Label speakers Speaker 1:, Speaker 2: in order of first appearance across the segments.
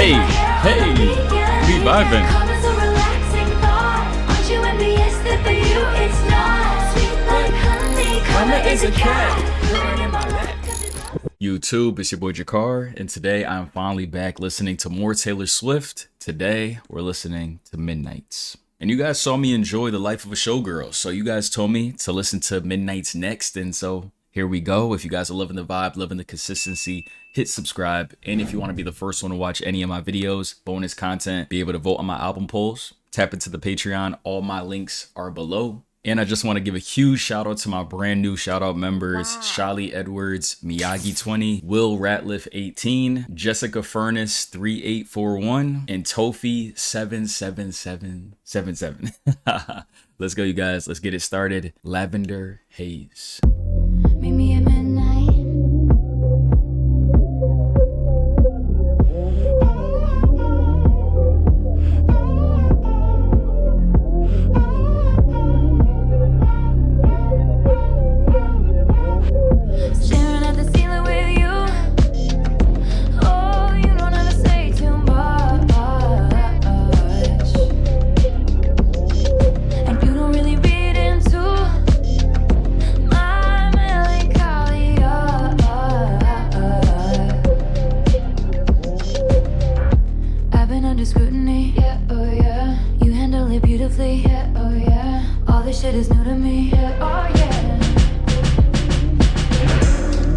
Speaker 1: Hey, hey, we vibing. YouTube, it's your boy JaKar, and today I'm finally back listening to more Taylor Swift. Today, we're listening to Midnights. And you guys saw me enjoy The Life of a Showgirl, so you guys told me to listen to Midnights next, and so here we go. If you guys are loving the vibe, loving the consistency, hit subscribe. And if you want to be the first one to watch any of my videos, bonus content, be able to vote on my album polls, tap into the Patreon. All my links are below. And I just want to give a huge shout out to my brand new shout out members, Shalee Edwards, Miyagi20, Will Ratliff 18, Jessica Furnace 3841, and Tofi 77777. Let's go, you guys. Let's get it started. Lavender, Haze.
Speaker 2: Meet me at midnight. Staring at the ceiling with you. Oh, you don't have to say too much. And you don't really read into my melancholia. I've been under scrutiny. Yeah, oh yeah. You handle it beautifully. Yeah, oh yeah. All this shit is new to me. Yeah, oh yeah.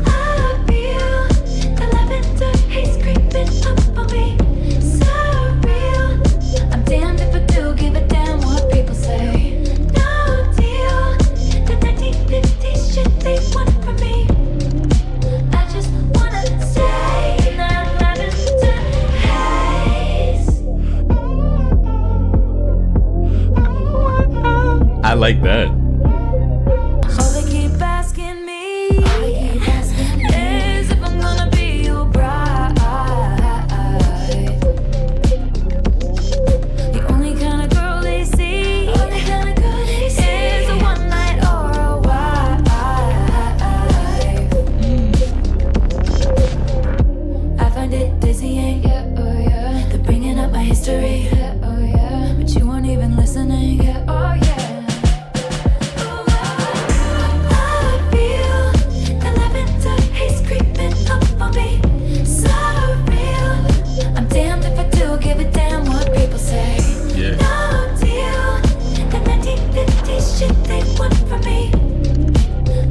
Speaker 2: I feel the lavender haze creeping up on me. So real. I'm damned if I do give a damn what people say. No deal. The 1950s shit they want from me. I just wanna stay in that lavender haze.
Speaker 1: I like that.
Speaker 2: All they keep asking me is if I'm gonna be your bride. The only kind of girl they see is a one night or a wife. I find it dizzying, yeah, oh yeah. They're bringing up my history, yeah, oh yeah. But you weren't even listening, yeah, oh yeah. I feel the lavender haze creeping up on me. So real. I'm damned if I do give a damn what people say.
Speaker 1: Yeah.
Speaker 2: No deal. The 1950s shit they want from me.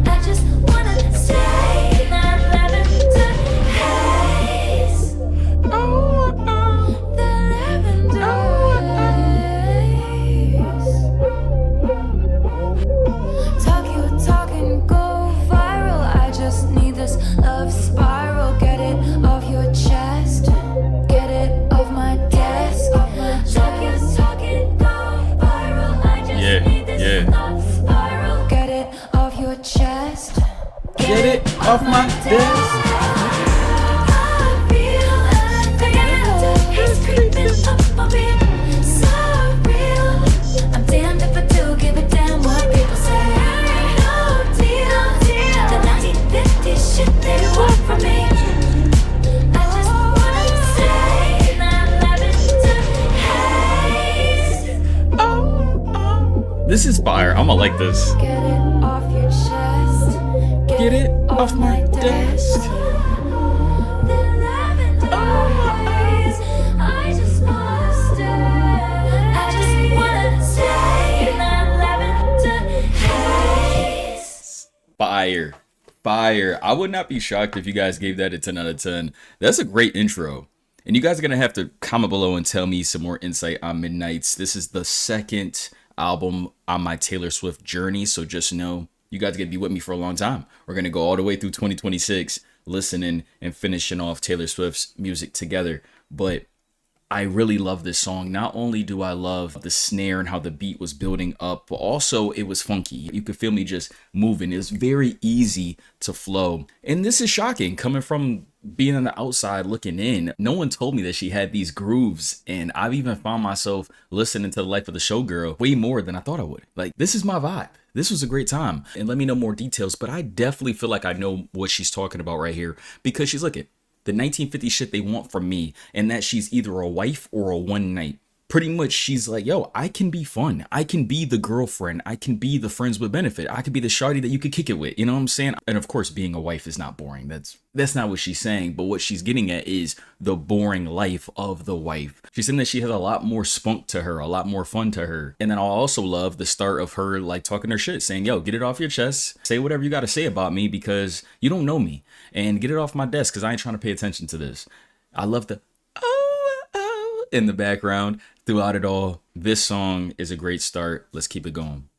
Speaker 2: I just wanna stay in that lavender haze. The lavender haze. Talk your talk and go viral. I just need this love spiral. Get it off your chest. Get it off my desk. Talk your talk and go viral. I just need this love spiral. Get it off your chest.
Speaker 1: Get it off my desk.
Speaker 2: I feel the lavender haze creeping up on me. So real. I'm damned if I do give a damn what people say. No deal. The 1950s shit they want from me. I just wanna stay in that lavender haze.
Speaker 1: This is fire. I'm gonna like this.
Speaker 2: Get it off your chest.
Speaker 1: Get it off my desk.
Speaker 2: The lavender haze. I just wanna stay. I just wanna stay in that lavender haze.
Speaker 1: Fire. Fire. I would not be shocked if you guys gave that a 10 out of 10. That's a great intro. And you guys are going to have to comment below and tell me some more insight on Midnights. This is the second album on my Taylor Swift journey. So just know you guys are going to be with me for a long time. We're going to go all the way through 2026 listening and finishing off Taylor Swift's music together. But I really love this song. Not only do I love the snare and how the beat was building up, but also it was funky. You could feel me just moving. It was very easy to flow. And this is shocking coming from being on the outside looking in. No one told me that she had these grooves, and I've even found myself listening to The Life of the Showgirl way more than I thought I would. Like, this is my vibe. This was a great time. And let me know more details, but I definitely feel like I know what she's talking about right here, because she's looking. the 1950 shit they want from me, and that she's either a wife or a one night. Pretty much she's like, yo, I can be fun. I can be the girlfriend. I can be the friends with benefit. I could be the shawty that you could kick it with. You know what I'm saying? And of course, being a wife is not boring. That's not what she's saying. But what she's getting at is the boring life of the wife. She's saying that she has a lot more spunk to her, a lot more fun to her. And then I also love the start of her like talking her shit, saying, yo, get it off your chest. Say whatever you got to say about me because you don't know me. And get it off my desk because I ain't trying to pay attention to this. I love the in the background throughout it all. This song is a great start. Let's keep it going.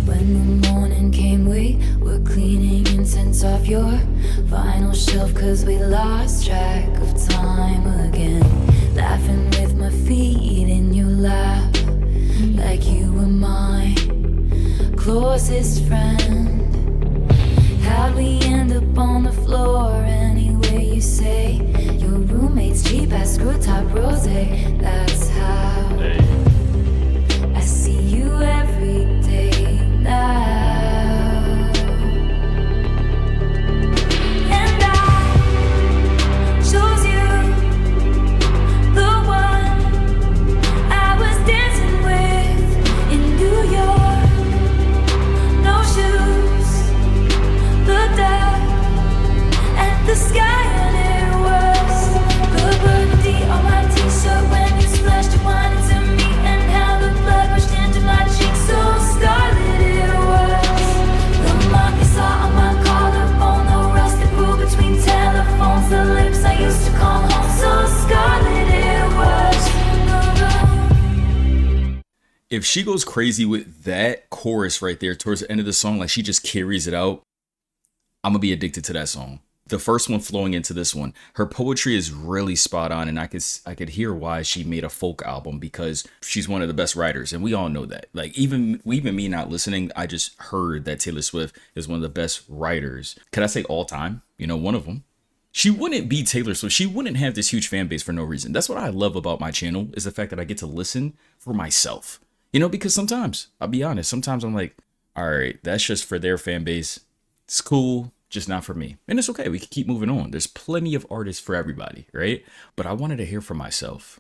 Speaker 2: When the morning came, we were cleaning incense off your vinyl shelf, 'cause we lost track of time again. Laughing with my feet in your lap, like you were my closest friend. How'd we end up on the floor anyway, you say? Your roommate's cheap ass screw top rosé. That's how I see you every day now. And I chose you, the one I was dancing with in New York. No shoes, looked up at the sky and it was the burgundy on my t-shirt when you splashed your wine into me, and how the blood rushed into my cheeks so scarlet it was. The mark you saw on my collarbone, the rust that grew between telephones, the lips I used to call home, so scarlet it was.
Speaker 1: If she goes crazy with that chorus right there towards the end of the song, like she just carries it out, I'm gonna be addicted to that song. The first one flowing into this one, her poetry is really spot on, and I could hear why she made a folk album, because she's one of the best writers, and we all know that. Like even me not listening, I just heard that Taylor Swift is one of the best writers. Could I say all time? You know, one of them. She wouldn't be Taylor Swift. She wouldn't have this huge fan base for no reason. That's what I love about my channel, is the fact that I get to listen for myself. You know, because sometimes, I'll be honest, sometimes I'm like, all right, that's just for their fan base. It's cool, just not for me. And it's okay, we can keep moving on. There's plenty of artists for everybody, right? But I wanted to hear from myself.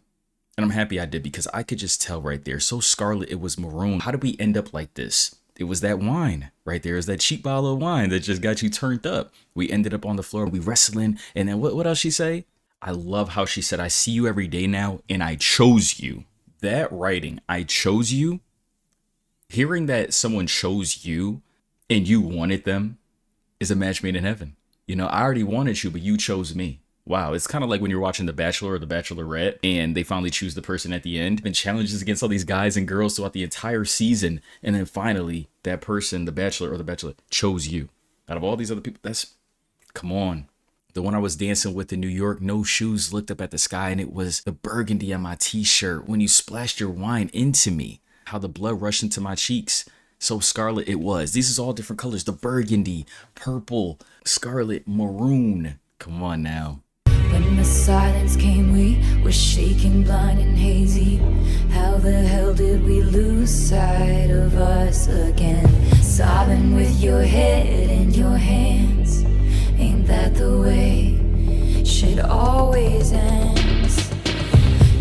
Speaker 1: And I'm happy I did, because I could just tell right there. So Scarlet, it was Maroon. How did we end up like this? It was that wine right there. It was that cheap bottle of wine that just got you turned up. We ended up on the floor, we wrestling. And then what else she say? I love how she said, I see you every day now, and I chose you. That writing, I chose you. Hearing that someone chose you and you wanted them is a match made in heaven. You know, I already wanted you, but you chose me. Wow, it's kind of like when you're watching The Bachelor or The Bachelorette and they finally choose the person at the end, and challenges against all these guys and girls throughout the entire season, and then finally that person, the Bachelor or the Bachelorette, chose you. Out of all these other people, come on. The one I was dancing with in New York, no shoes, looked up at the sky, and it was the burgundy on my t-shirt when you splashed your wine into me. How the blood rushed into my cheeks. So scarlet it was. These is all different colors. The burgundy, purple, scarlet, maroon. Come on now.
Speaker 2: When the silence came, we were shaking, blind and hazy. How the hell did we lose sight of us again? Sobbing with your head in your hands. Ain't that the way shit always ends?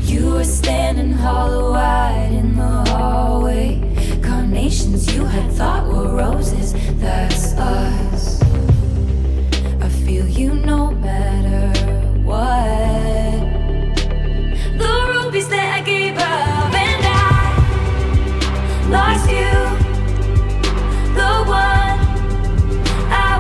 Speaker 2: You were standing hollow-eyed in the hallway. Carnations you had thought were roses, that's us. I feel you no matter what. The rubies that I gave up, and I lost you. The one I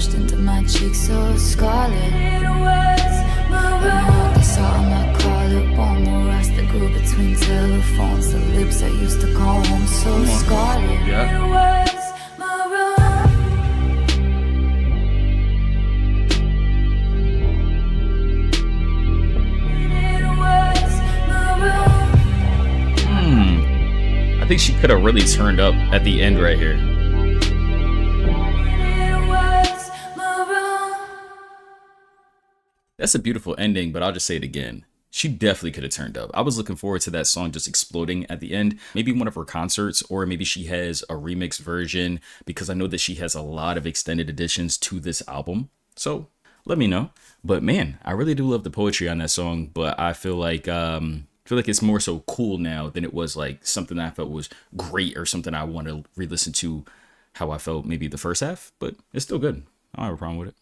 Speaker 2: washed into my cheeks so scarlet. It was maroon. I saw my collarbone, the rust that grew between telephones, the lips I used to call home so scarlet.
Speaker 1: Yeah.
Speaker 2: It was maroon. It was maroon.
Speaker 1: I think she could have really turned up at the end right here. That's a beautiful ending, but I'll just say it again. She definitely could have turned up. I was looking forward to that song just exploding at the end. Maybe one of her concerts, or maybe she has a remix version, because I know that she has a lot of extended editions to this album. So let me know. But man, I really do love the poetry on that song, but I feel like it's more so cool now than it was like something that I felt was great or something I want to re-listen to how I felt maybe the first half, but it's still good. I don't have a problem with it.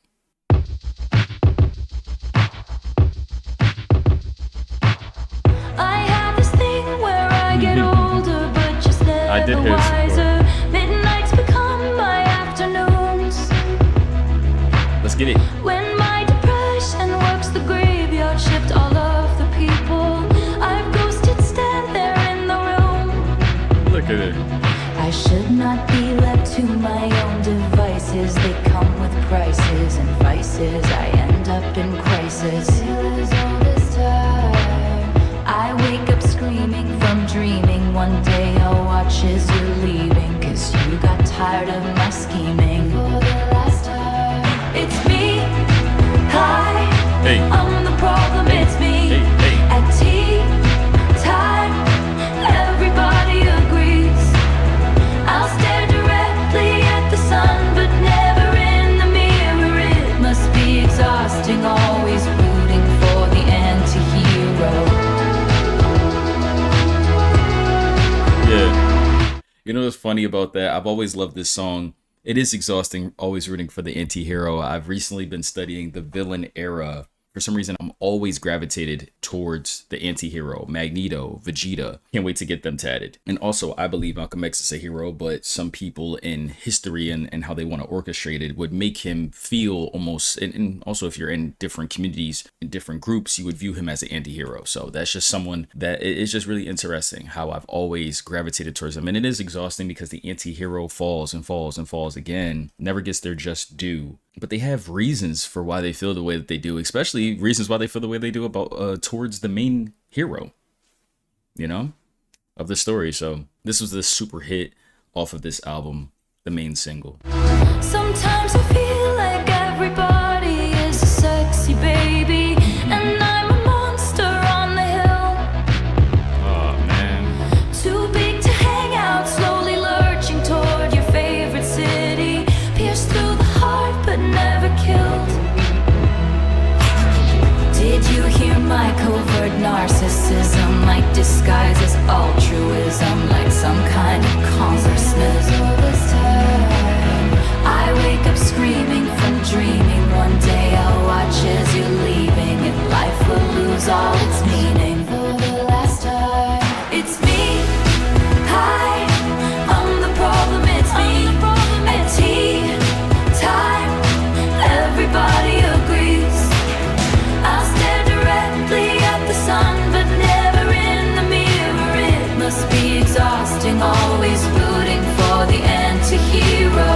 Speaker 1: I did hear some.
Speaker 2: Midnights become my afternoons.
Speaker 1: Let's get it.
Speaker 2: When my depression works the graveyard shift, all of the people I've ghosted stand there in the room.
Speaker 1: Look at it.
Speaker 2: I should not be left to my own devices. They come with prices and vices. I end up in crisis. All this time, I wake up screaming from dreaming. One day I'll watch as you're leaving, 'cause you got tired of my scheming. For the last time, it's me. Hi,
Speaker 1: Hey.
Speaker 2: I'm the problem, it's me.
Speaker 1: Hey, hey.
Speaker 2: At tea time, everybody agrees. I'll stare directly at the sun, but never in the mirror. It must be exhausting, always rooting for the anti-hero.
Speaker 1: Yeah. You know what's funny about that? I've always loved this song. It is exhausting, always rooting for the anti-hero. I've recently been studying the villain era. For some reason, I'm always gravitated towards the anti-hero, Magneto, Vegeta. Can't wait to get them tatted. And also, I believe Malcolm X is a hero, but some people in history and how they want to orchestrate it would make him feel almost, and also if you're in different communities, in different groups, you would view him as an anti-hero. So that's just someone that is just really interesting how I've always gravitated towards him. And it is exhausting because the anti-hero falls and falls and falls again, never gets their just due. But they have reasons for why they feel the way that they do, especially reasons why they feel the way they do about towards the main hero, you know, of the story. So this was the super hit off of this album, the main single.
Speaker 2: Sometimes I feel like everybody is a sexy baby, and I'm a monster on the hill.
Speaker 1: Oh man.
Speaker 2: Too big to hang out, slowly lurching toward your favorite city, pierced through the heart but never killed. Did you hear my covert narcissism, like disguises altruism, like some kind of consciousness? All this time, I wake up screaming from dreaming. One day I'll watch as you're leaving, and life will lose all its meaning. For the last time, it's me. Hi, I'm the problem, it's me. At tea time, everybody agrees. I'll stare directly at the sun, but never in the mirror. It must be exhausting, always rooting for the anti-hero.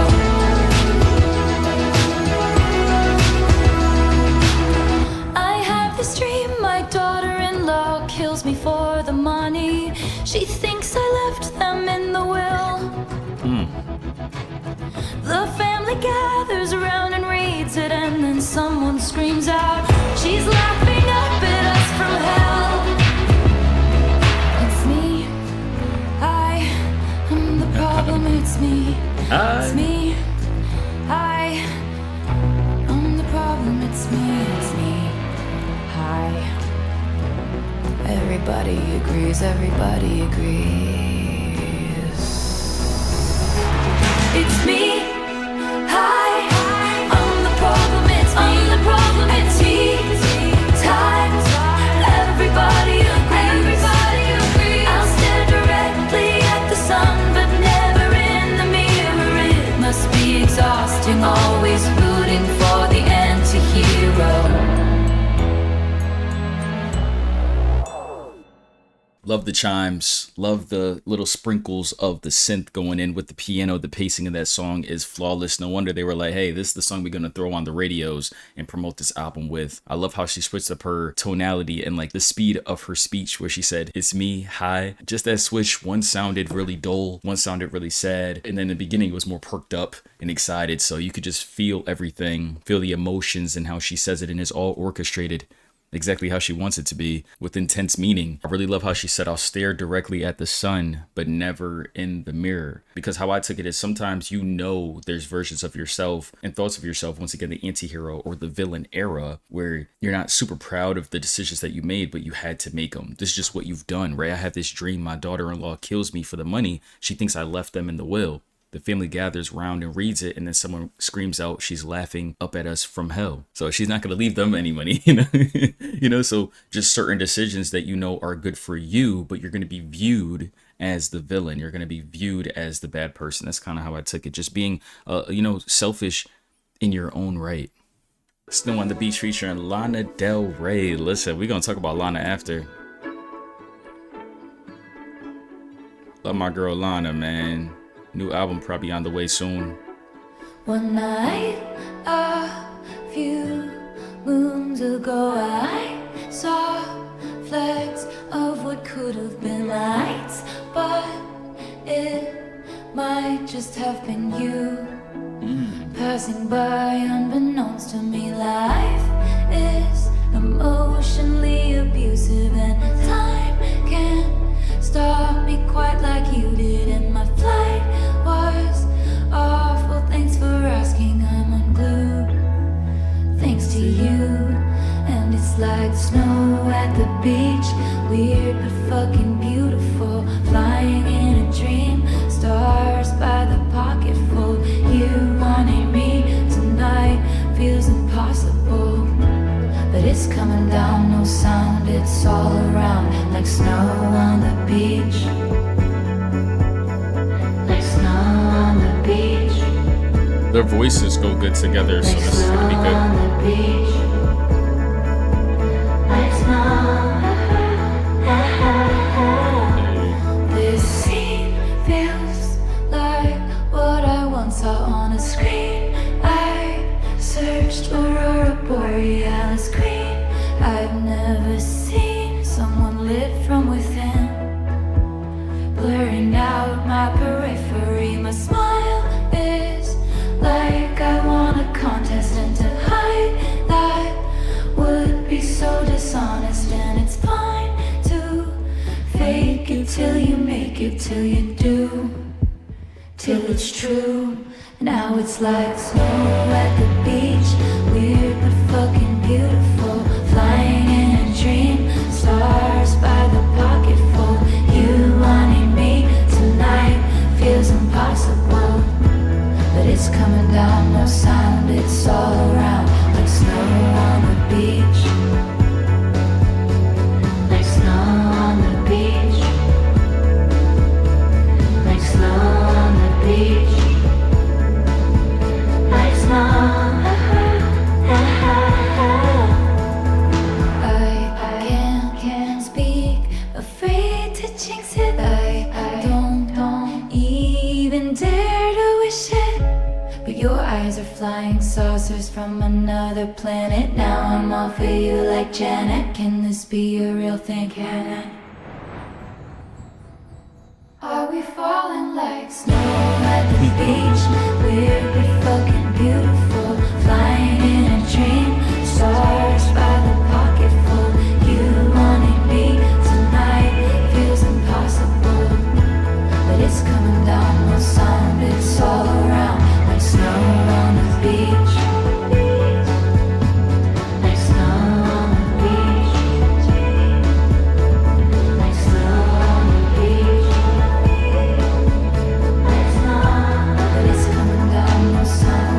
Speaker 2: I have this dream, my daughter-in-law kills me for the money. She thinks I left them in the will. The family gathers around and reads it, and then someone screams out, she's laughing up at us from hell. It's me. I'm the problem, it's me. It's me. I'm the problem, it's me. It's me. Hi. Everybody agrees, everybody agrees. It's me. Hi, I'm the problem, it's me. I'm the problem, it's tea time. Everybody agrees. I'll stare directly at the sun, but never in the mirror. It must be exhausting, always rooting
Speaker 1: Love the chimes. Love the little sprinkles of the synth going in with the piano. The pacing of that song is flawless. No wonder they were like, hey, this is the song we're going to throw on the radios and promote this album with. I love how she switched up her tonality and like the speed of her speech where she said, it's me, hi. Just that switch. One sounded really dull. One sounded really sad. And then the beginning was more perked up and excited. So you could just feel everything, feel the emotions and how she says it, and it's all orchestrated exactly how she wants it to be with intense meaning. I really love how she said, I'll stare directly at the sun, but never in the mirror. Because how I took it is sometimes there's versions of yourself and thoughts of yourself, once again, the anti-hero or the villain era, where you're not super proud of the decisions that you made, but you had to make them. This is just what you've done, right? I have this dream. My daughter-in-law kills me for the money. She thinks I left them in the will. The family gathers round and reads it, and then someone screams out, she's laughing up at us from hell. So she's not going to leave them any money, so just certain decisions that are good for you, but you're going to be viewed as the villain. You're going to be viewed as the bad person. That's kind of how I took it. Just being, selfish in your own right. Snow on the Beach featuring Lana Del Rey. Listen, we're going to talk about Lana after. Love my girl Lana, man. New album probably on the way soon.
Speaker 2: One night, a few moons ago, I saw flecks of what could have been lights, but it might just have been you passing by unbeknownst to me. Life is emotionally abusive, and time can't stop me quite like you did. And my flight was awful, thanks for asking. I'm unglued thanks to you. And it's like snow at the beach, weird but fucking beautiful, flying in a dream, stars by the pocketful. You wanting me tonight feels impossible, but it's coming down, no sound, it's all around, like snow on the beach. Like snow on the beach.
Speaker 1: Their voices go good together, so this is gonna be good.
Speaker 2: On the beach. Like snow. This scene feels like what I once saw on a screen. I searched Aurora Borealis green. I've never seen someone lit from within, blurring out my periphery. My smile is like I won a contest, and to hide that would be so dishonest. And it's fine to fake it till you make it, till you do, till it's true. Now it's like snow at the beach, weird but fucking beautiful, flying in a dream, stars by the pocketful. You wanting me tonight feels impossible, but it's coming down, no sound, it's all around, like snow on the beach. Like snow on the beach. Like snow on the beach. Like snow. I can't speak, afraid to jinx it. I don't even dare to wish it. But your eyes are flying saucers from another planet. Now I'm all for you like Janet. Can this be a real thing? Can it? Are we falling like snow at the beach? Weird but fucking beautiful, flying in a dream, stars by the pocketful. You wanting me tonight feels impossible, but it's coming down, no sound, it's all around, like snow on the beach. Like snow on the beach. Like snow on the beach. Like snow, but it's coming down, no sound.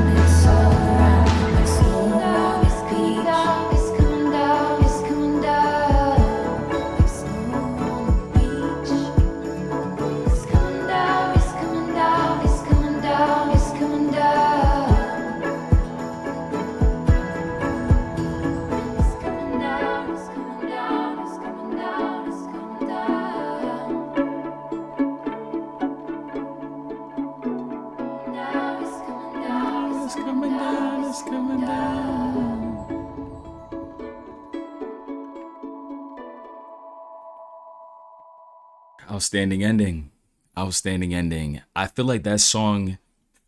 Speaker 1: It's coming down. Outstanding ending. Outstanding ending. I feel like that song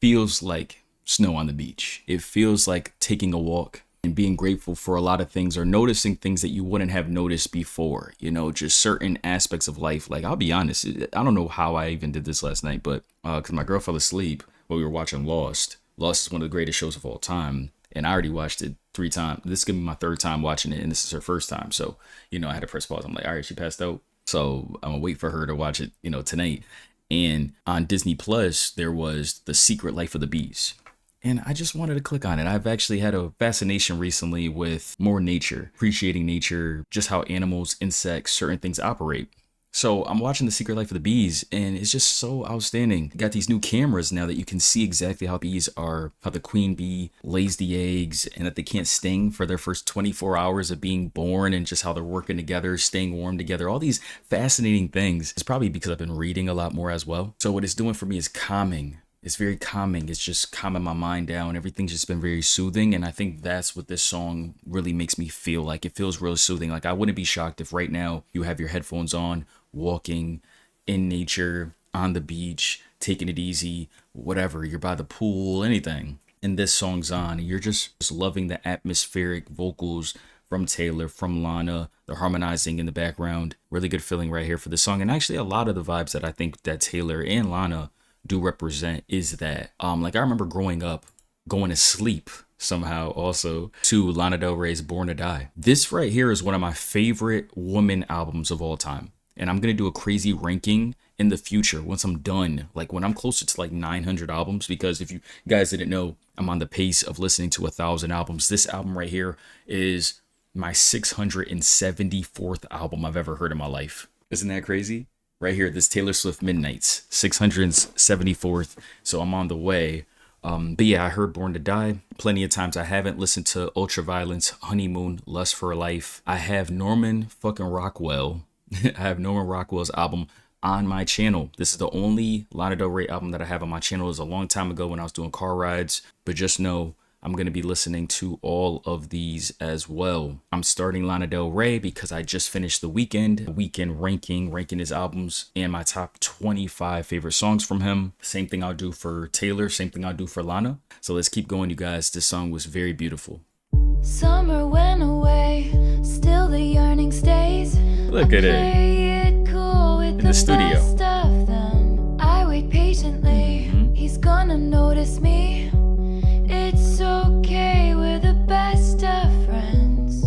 Speaker 1: feels like snow on the beach. It feels like taking a walk and being grateful for a lot of things, or noticing things that you wouldn't have noticed before, you know, just certain aspects of life. Like, I'll be honest, I don't know how I even did this last night, but because my girl fell asleep while we were watching Lost. Lost is one of the greatest shows of all time, and I already watched it 3 times. This is gonna be my 3rd time watching it, and this is her 1st time. So, you know, I had to press pause. I'm like, all right, she passed out, so I'm gonna wait for her to watch it, you know, tonight. And on Disney Plus, there was The Secret Life of the Bees. And I just wanted to click on it. I've actually had a fascination recently with more nature, appreciating nature, just how animals, insects, certain things operate. So I'm watching The Secret Life of the Bees, and it's just so outstanding. You got these new cameras now that you can see exactly how bees are, how the queen bee lays the eggs, and that they can't sting for their first 24 hours of being born, and just how they're working together, staying warm together. All these fascinating things. It's probably because I've been reading a lot more as well. So what it's doing for me is calming. It's very calming. It's just calming my mind down. Everything's just been very soothing. And I think that's what this song really makes me feel like. It feels real soothing. Like, I wouldn't be shocked if right now you have your headphones on, walking in nature, on the beach, taking it easy, whatever. You're by the pool, anything. And this song's on. And you're just loving the atmospheric vocals from Taylor, from Lana, the harmonizing in the background. Really good feeling right here for this song. And actually a lot of the vibes that I think that Taylor and Lana do represent is that like, I remember growing up going to sleep somehow also to Lana Del Rey's Born to Die. This right here is one of my favorite woman albums of all time, and I'm gonna do a crazy ranking in the future once I'm done, like when I'm closer to like 900 albums, because if you guys didn't know, I'm on the pace of listening to 1,000 albums. This album right here is my 674th album I've ever heard in my life. Isn't that crazy? Right here, this Taylor Swift Midnights, 674th. So I'm on the way. But yeah, I heard Born to Die plenty of times. I haven't listened to Ultraviolence, Honeymoon, Lust for Life. I have Norman fucking Rockwell. I have Norman Rockwell's album on my channel. This is the only Lana Del Rey album that I have on my channel. It was a long time ago when I was doing car rides. But just know, I'm going to be listening to all of these as well. I'm starting Lana Del Rey because I just finished the weekend ranking his albums and my top 25 favorite songs from him. Same thing I'll do for Taylor, same thing I'll do for Lana. So let's keep going, you guys. This song was very beautiful.
Speaker 2: Summer went away, still the yearning stays.
Speaker 1: Look at it.
Speaker 2: Cool with
Speaker 1: in the studio.
Speaker 2: Best of them. I wait patiently. He's gonna notice me. It's okay, we're the best of friends.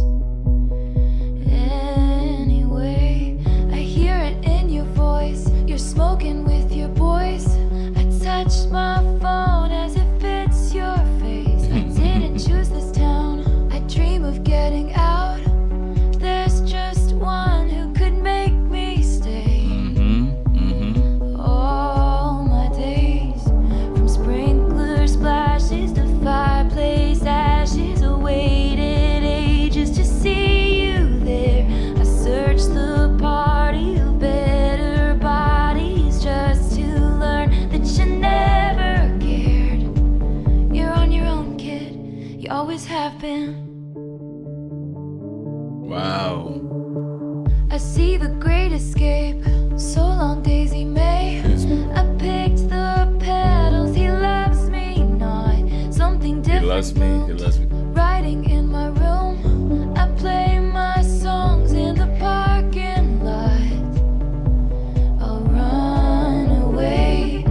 Speaker 2: Anyway, I hear it in your voice. You're smoking with your boys. I touch my phone as if it's your face. I didn't choose this town. I dream of getting out. There's just one who could make me stay. All my days, from sprinkler splashes to fireplace ashes, awaited ages to see you there. I searched the party of better bodies just to learn that you never cared. You're on your own, kid. You always have been.
Speaker 1: Wow.
Speaker 2: I see the great escape. So long, Daisy May. I picked the petals. He loves me not. Something different.
Speaker 1: He loves me. He loves me.
Speaker 2: Writing in my room. I play my songs in the parking lot. I'll run away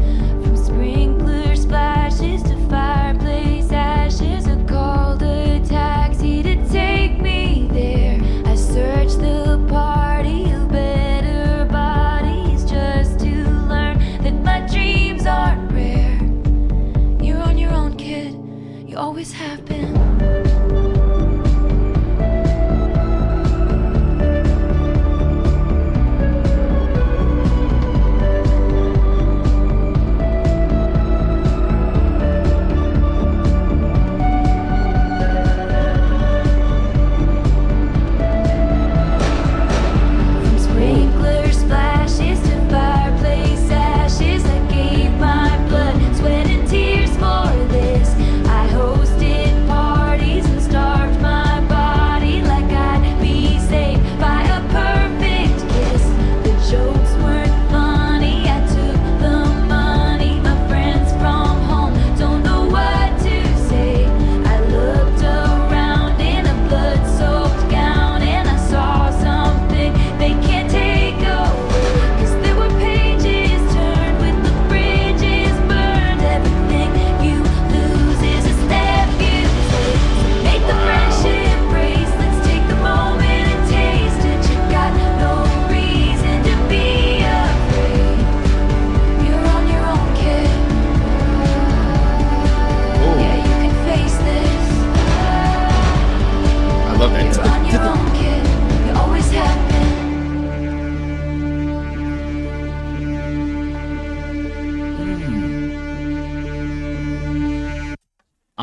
Speaker 2: from sprinkler splashes to fireplace ashes. I called a taxi to take me there. I searched the party of better bodies just to learn that my dreams aren't rare. You're on your own, kid. You always have been.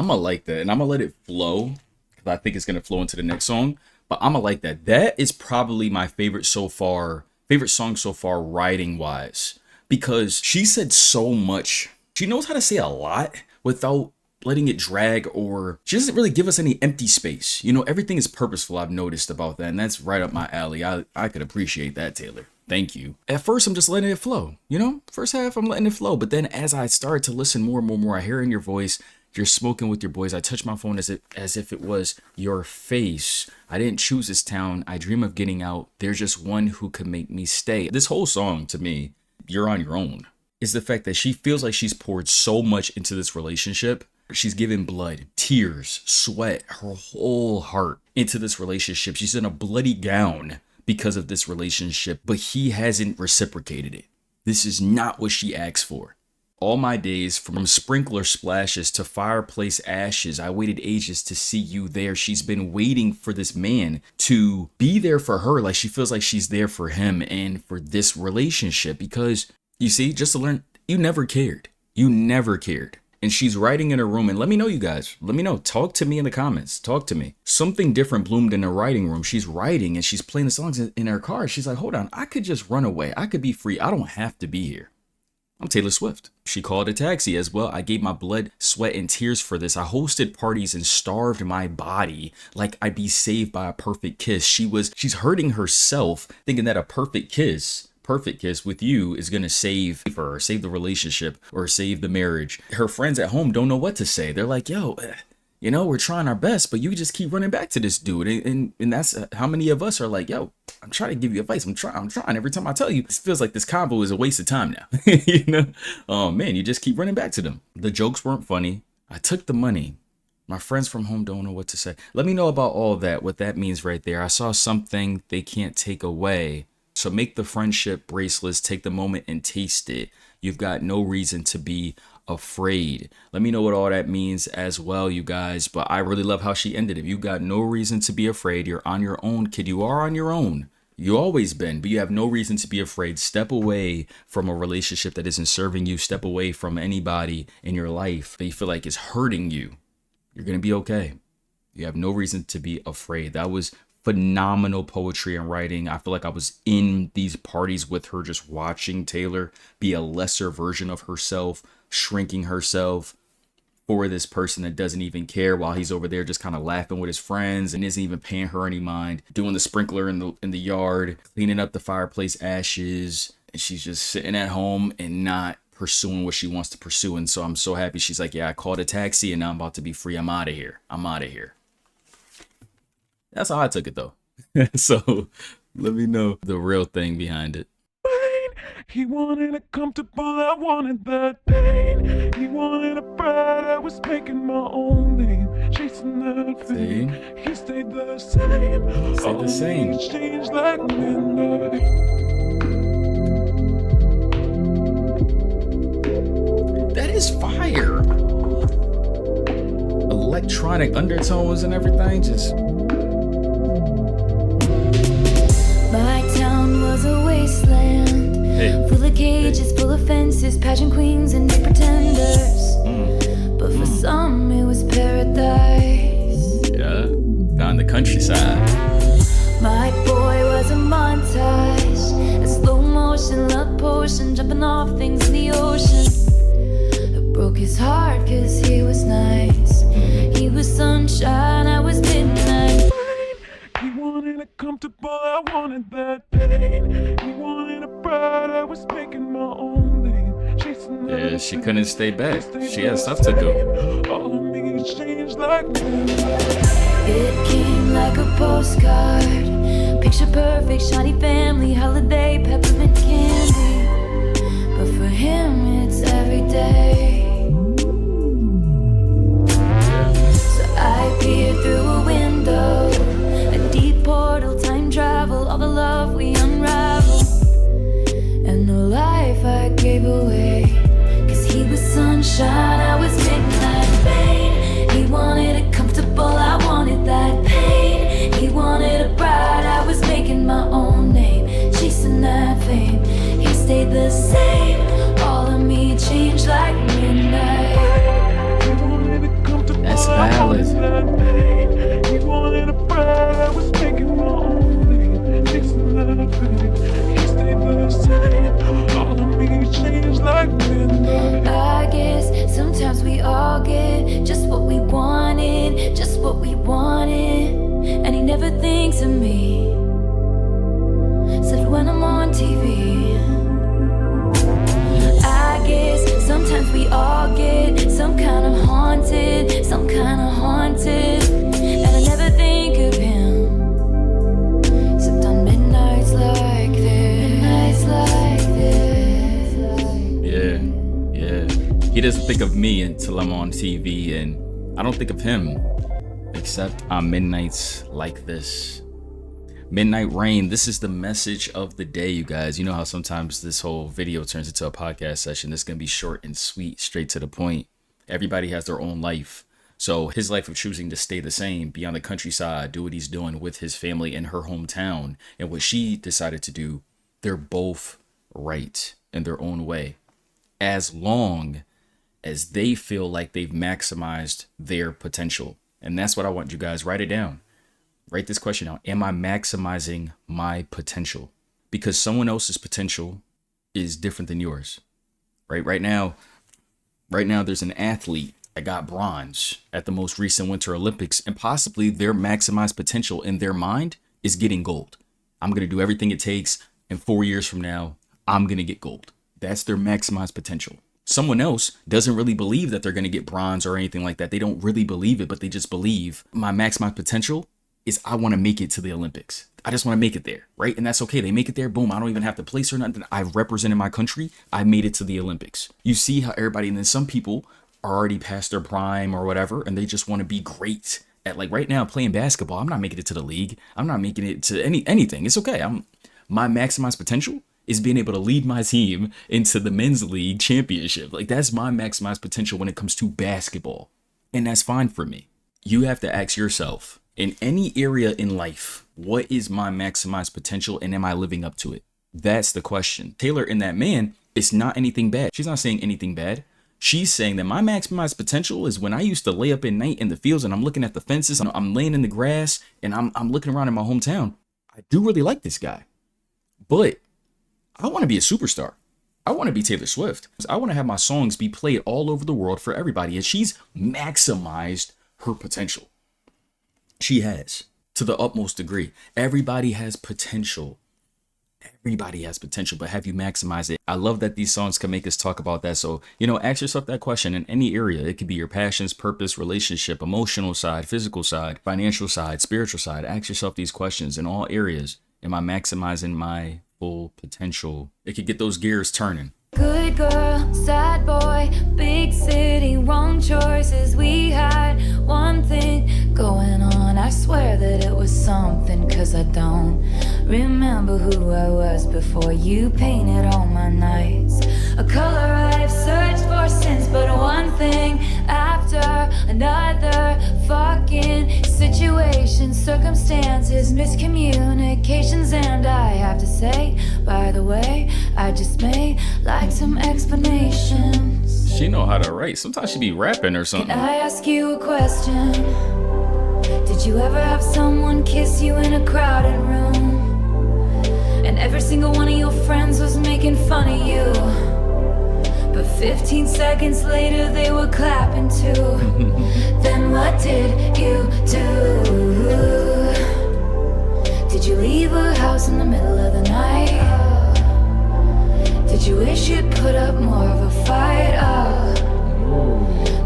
Speaker 1: I'm gonna like that, and I'm gonna let it flow because I think it's gonna flow into the next song. But I'm gonna like that. That is probably my favorite song so far, writing wise, because she said so much. She knows how to say a lot without letting it drag, or she doesn't really give us any empty space. You know, everything is purposeful. I've noticed about that, and that's right up my alley. I could appreciate that, Taylor. Thank you. At first, I'm just letting it flow. You know, first half, I'm letting it flow. But then as I started to listen more and more, I hear in your voice, you're smoking with your boys. I touch my phone as if it was your face. I didn't choose this town. I dream of getting out. There's just one who could make me stay. This whole song, to me, You're on Your Own, is the fact that she feels like she's poured so much into this relationship. She's given blood, tears, sweat, her whole heart into this relationship. She's in a bloody gown because of this relationship, but he hasn't reciprocated it. This is not what she asked for. All my days, from sprinkler splashes to fireplace ashes, I waited ages to see you there. She's been waiting for this man to be there for her, like she feels like she's there for him and for this relationship. Because, you see, just to learn, you never cared. You never cared. And she's writing in her room, and let me know, you guys. Let me know. Talk to me in the comments. Talk to me. Something different bloomed in her writing room. She's writing and she's playing the songs in her car. She's like, hold on, I could just run away. I could be free. I don't have to be here. I'm Taylor Swift. She called a taxi as well. I gave my blood, sweat, and tears for this. I hosted parties and starved my body like I'd be saved by a perfect kiss. She's hurting herself, thinking that a perfect kiss with you is going to save her, save the relationship, or save the marriage. Her friends at home don't know what to say. They're like, yo, you know, we're trying our best, but you just keep running back to this dude. And that's how many of us are like, yo, I'm trying to give you advice. I'm trying. Every time I tell you, it feels like this convo is a waste of time now. You know? Oh man, you just keep running back to them. The jokes weren't funny. I took the money. My friends from home don't know what to say. Let me know about all that, what that means right there. I saw something they can't take away. So make the friendship bracelets, take the moment and taste it. You've got no reason to be afraid. Let me know what all that means as well, you guys. But I really love how she ended it. You've got no reason to be afraid. You're on your own, kid. You are on your own. You always been, but you have no reason to be afraid. Step away from a relationship that isn't serving you. Step away from anybody in your life that you feel like is hurting you. You're going to be okay. You have no reason to be afraid. That was phenomenal poetry and writing. I feel like I was in these parties with her, just watching Taylor be a lesser version of herself, shrinking herself for this person that doesn't even care, while he's over there just kind of laughing with his friends and isn't even paying her any mind, doing the sprinkler in the yard, cleaning up the fireplace ashes, and she's just sitting at home and not pursuing what she wants to pursue. And so I'm so happy she's like, yeah, I called a taxi and now I'm about to be free. I'm out of here. That's how I took it though. So let me know the real thing behind it.
Speaker 3: He wanted it comfortable, I wanted that pain. He wanted a bride, I was making my own name, chasing that fame. He stayed the same.
Speaker 1: Stayed the same.
Speaker 3: He changed like midnight.
Speaker 1: That is fire. Electronic undertones and everything, just.
Speaker 2: My town was a wasteland, full of cages, full of fences, pageant queens and big pretenders. But for some, it was paradise.
Speaker 1: Yeah, down the countryside.
Speaker 2: My boy was a montage, a slow motion love potion, jumping off things in the ocean. It broke his heart 'cause he was nice. He was sunshine, I was midnight.
Speaker 3: He wanted it comfortable, I wanted that pain. He wanted a bride, I was making my own name, chasing that.
Speaker 1: Yeah, she couldn't stay back. She had stuff to do.
Speaker 3: All of me changed like midnight.
Speaker 2: It came like a postcard, picture perfect, shiny family, holiday, peppermint candy. But for him, it's every day. So I peered through a window, a deep portal, time travel, all the love we unravel, and the life I gave away. 'Cause he was sunshine, I was midnight rain. He wanted it comfortable, I wanted that pain. He wanted a bride, I was making my own name, chasing that fame. He stayed the same, all of me changed like midnight.
Speaker 1: That's ballad.
Speaker 3: That pain. He wanted a bride, I was making my own thing. Chasing that pain. He stayed the same. All of me changed like midnight.
Speaker 2: I guess sometimes we all get just what we wanted, just what we wanted. And he never thinks of me, except when I'm on TV. I guess sometimes we all get some kind of haunted, some kind of haunted. And I never think of him, except on midnights like this, midnights like this.
Speaker 1: Yeah. He doesn't think of me until I'm on TV, and I don't think of him except on midnights like this. Midnight Rain, this is the message of the day, you guys. You know how sometimes this whole video turns into a podcast session. This is going to be short and sweet, straight to the point. Everybody has their own life. So his life of choosing to stay the same, be on the countryside, do what he's doing with his family in her hometown, and what she decided to do, they're both right in their own way, as long as they feel like they've maximized their potential. And that's what I want you guys, write it down. Write this question out. Am I maximizing my potential? Because someone else's potential is different than yours. Right now, there's an athlete that got bronze at the most recent Winter Olympics, and possibly their maximized potential in their mind is getting gold. I'm going to do everything it takes, and 4 years from now, I'm going to get gold. That's their maximized potential. Someone else doesn't really believe that they're going to get bronze or anything like that. They don't really believe it, but they just believe my maximized potential is I want to make it to the Olympics. I just want to make it there, right? And that's okay. They make it there. Boom. I don't even have to place or nothing. I've represented my country. I made it to the Olympics. You see how everybody, and then some people are already past their prime or whatever, and they just want to be great at, like, right now playing basketball. I'm not making it to the league. I'm not making it to anything. It's okay. My maximized potential is being able to lead my team into the men's league championship. Like, that's my maximized potential when it comes to basketball. And that's fine for me. You have to ask yourself, in any area in life, what is my maximized potential, and am I living up to it? That's the question. Taylor, in that man, it's not anything bad. She's not saying anything bad. She's saying that my maximized potential is when I used to lay up at night in the fields and I'm looking at the fences, and I'm laying in the grass, and I'm looking around in my hometown. I do really like this guy, but I want to be a superstar. I want to be Taylor Swift. I want to have my songs be played all over the world for everybody. And she's maximized her potential. She has, to the utmost degree. Everybody has potential. Everybody has potential, but have you maximized it? I love that these songs can make us talk about that. So, ask yourself that question in any area. It could be your passions, purpose, relationship, emotional side, physical side, financial side, spiritual side. Ask yourself these questions in all areas. Am I maximizing my full potential? It could get those gears turning.
Speaker 2: Good girl, sad boy, big city, wrong choices. We had one thing going on. I swear that it was something, 'cause I don't remember who I was before you painted all my nights. A color I've searched for since, but one thing after another. Fucking situations, circumstances, miscommunications, and I have to say, by the way, I just may like some explanations.
Speaker 1: She know how to write. Sometimes she be rapping or something.
Speaker 2: Can I ask you a question? Did you ever have someone kiss you in a crowded room, and every single one of your friends was making fun of you, but 15 seconds later they were clapping too? Then what did you do? Did you leave her house in the middle of the night? Did you wish you'd put up more of a fight?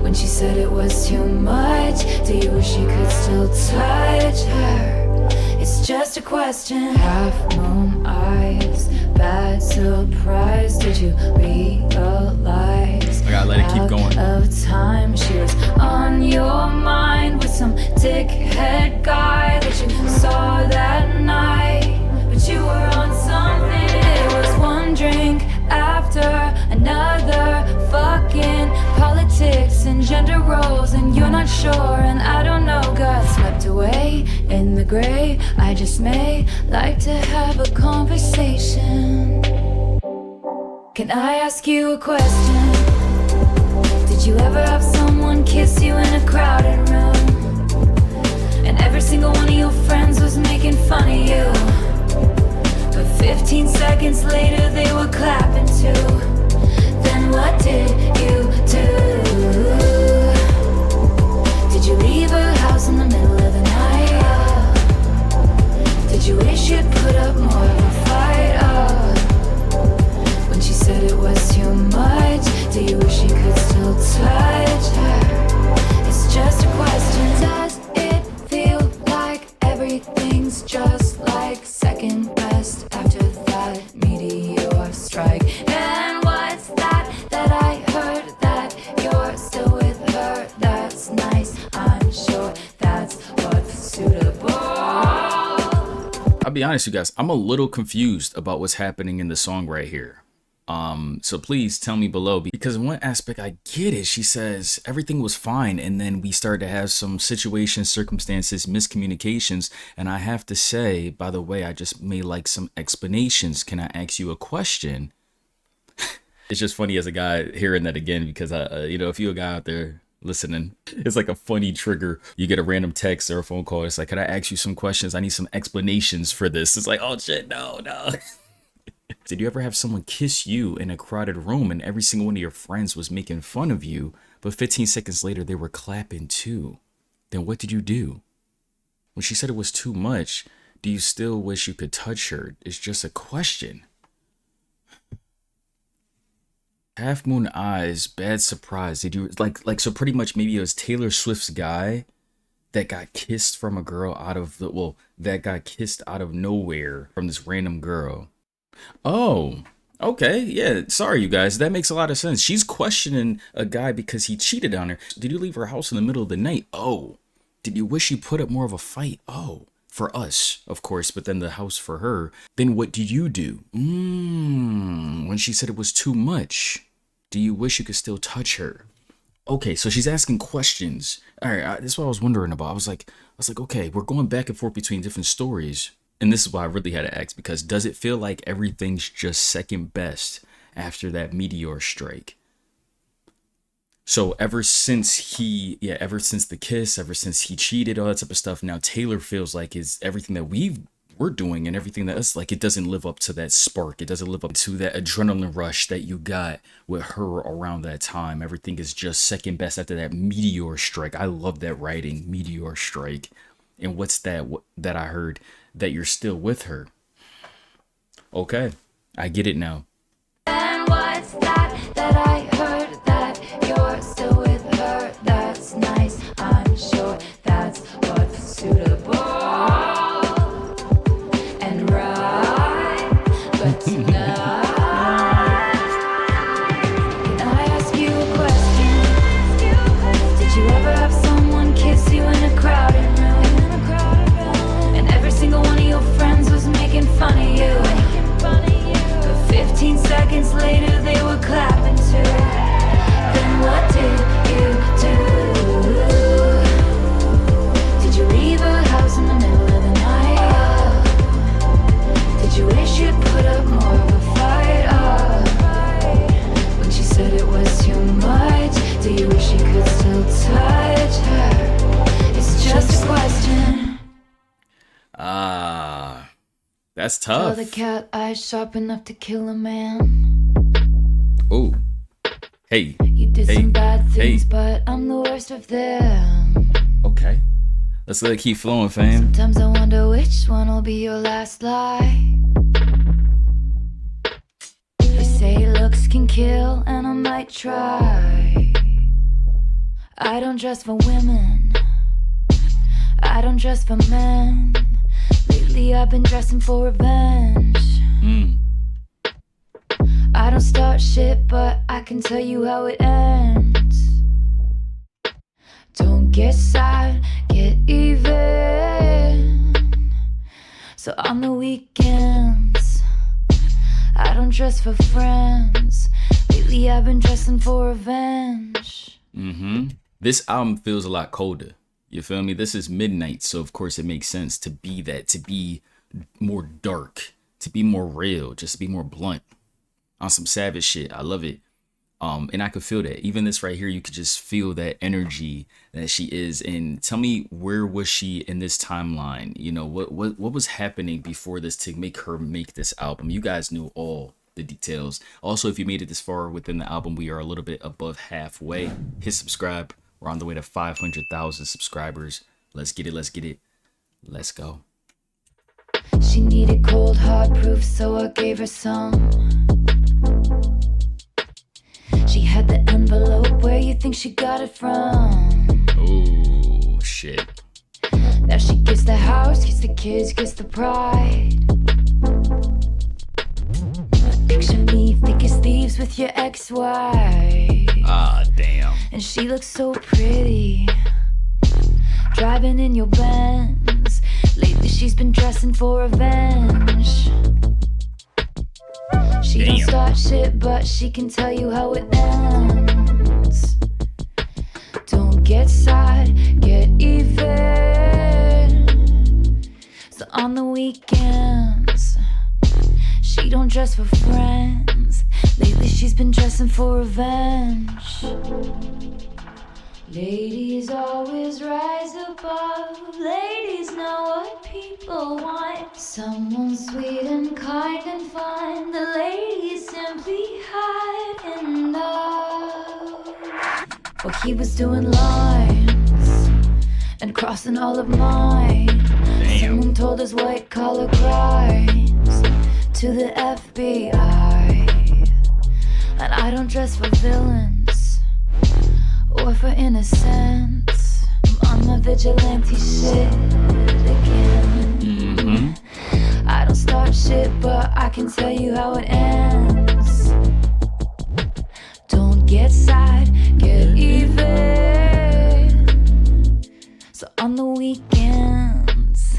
Speaker 2: When she said it was too much, do you wish you could still touch her? It's just a question. Half moon eyes, bad surprise. Did you realize?
Speaker 1: I gotta let it keep going.
Speaker 2: Of time she was on your mind with some dickhead guy that you saw that night, but you were on something. It was one drink after another, fucking politics and gender roles, and you're not sure, and I don't know. Got swept away in the gray. I just may like to have a conversation. Can I ask you a question? Did you ever have someone kiss you in a crowded room? And every single one of your friends was making fun of you. But 15 seconds later they were clapping too. Then what did you do? Did you leave her house in the middle of the night? Did you wish you'd put up more of a fight? When she said it was too much, do you wish you could still touch her? It's just a question. Does it feel like everything's just like second best after that meteor strike? And what's that I heard that you're still with her? That's nice, I'm sure that's what's suitable.
Speaker 1: I'll be honest, you guys, I'm a little confused about what's happening in the song right here. So please tell me below, because in one aspect I get it. She says everything was fine, and then we started to have some situations, circumstances, miscommunications, and I have to say, by the way, I just made like some explanations. Can I ask you a question? It's just funny as a guy hearing that again, because you know, if you're a guy out there listening, it's like a funny trigger. You get a random text or a phone call. It's like, can I ask you some questions? I need some explanations for this. It's like, oh shit, no. Did you ever have someone kiss you in a crowded room and every single one of your friends was making fun of you, but 15 seconds later they were clapping too? Then what did you do? When she said it was too much, do you still wish you could touch her? It's just a question. Half Moon Eyes, Bad Surprise. Did you like so pretty much maybe it was Taylor Swift's guy that got kissed from a girl out of the, well, that got kissed out of nowhere from this random girl. Oh, okay. Yeah. Sorry, you guys. That makes a lot of sense. She's questioning a guy because he cheated on her. Did you leave her house in the middle of the night? Oh, did you wish you put up more of a fight? Oh, for us, of course, but then the house for her. Then what did you do? When she said it was too much, do you wish you could still touch her? Okay, so she's asking questions. All right, that's what I was wondering about. I was like, okay, we're going back and forth between different stories. And this is why I really had to ask, because does it feel like everything's just second best after that meteor strike? So ever since the kiss, ever since he cheated, all that type of stuff, now Taylor feels like is everything that we're doing and everything that us, like, it doesn't live up to that spark. It doesn't live up to that adrenaline rush that you got with her around that time. Everything is just second best after that meteor strike. I love that writing, meteor strike. And what's that that I heard? That you're still with her. Okay, I get it now.
Speaker 2: And what's that I heard that you're still with her? That's nice, I'm sure that's what's suitable and right. But tonight, can I ask you a question? Did you ever have someone kiss you in a crowded room? Single one of your friends was making fun of you. But 15 seconds later they were clapping too. Then what did you do? Did you leave her house in the middle of the night? Did you wish you'd put up more of a fight? When she said it was too much, do you wish you could still touch her? It's just a question.
Speaker 1: That's tough.
Speaker 2: Saw the cat eyes sharp enough to kill a man.
Speaker 1: Oh, hey.
Speaker 2: You did some bad things, but I'm the worst of them.
Speaker 1: Okay, let's let it keep flowing, fam.
Speaker 2: Sometimes I wonder which one will be your last lie. They say looks can kill, and I might try. I don't dress for women, I don't dress for men. Lately I've been dressing for revenge. I don't start shit, but I can tell you how it ends. Don't get sad, get even. So on the weekends, I don't dress for friends. Lately I've been dressing for revenge.
Speaker 1: This album feels a lot colder. You feel me? This is midnight, so of course it makes sense to be that, to be more dark, to be more real, just to be more blunt on some savage shit. I love it. And I could feel that. Even this right here, you could just feel that energy that she is. And tell me, where was she in this timeline? You know, what was happening before this to make her make this album? You guys knew all the details. Also, if you made it this far within the album, we are a little bit above halfway. Hit subscribe. We're on the way to 500,000 subscribers. Let's get it. Let's get it. Let's go.
Speaker 2: She needed cold hard proof, so I gave her some. She had the envelope, where you think she got it from?
Speaker 1: Oh, shit.
Speaker 2: Now she gets the house, gets the kids, gets the pride. Picture me thick as thieves with your ex-wife.
Speaker 1: Ah, damn.
Speaker 2: And she looks so pretty, driving in your Benz. Lately she's been dressing for revenge. She don't start shit, but she can tell you how it ends. Don't get sad, get even. So on the weekends, she don't dress for friends. Lately she's been dressing for revenge. Ladies always rise above. Ladies know what people want. Someone sweet and kind and fun. The ladies simply hide in love. Well, he was doing lines and crossing all of mine.
Speaker 1: Damn.
Speaker 2: Someone told us white collar crimes to the FBI. And I don't dress for villains or for innocence. I'm on my vigilante shit again. I don't start shit, but I can tell you how it ends. Don't get sad, get even. So on the weekends,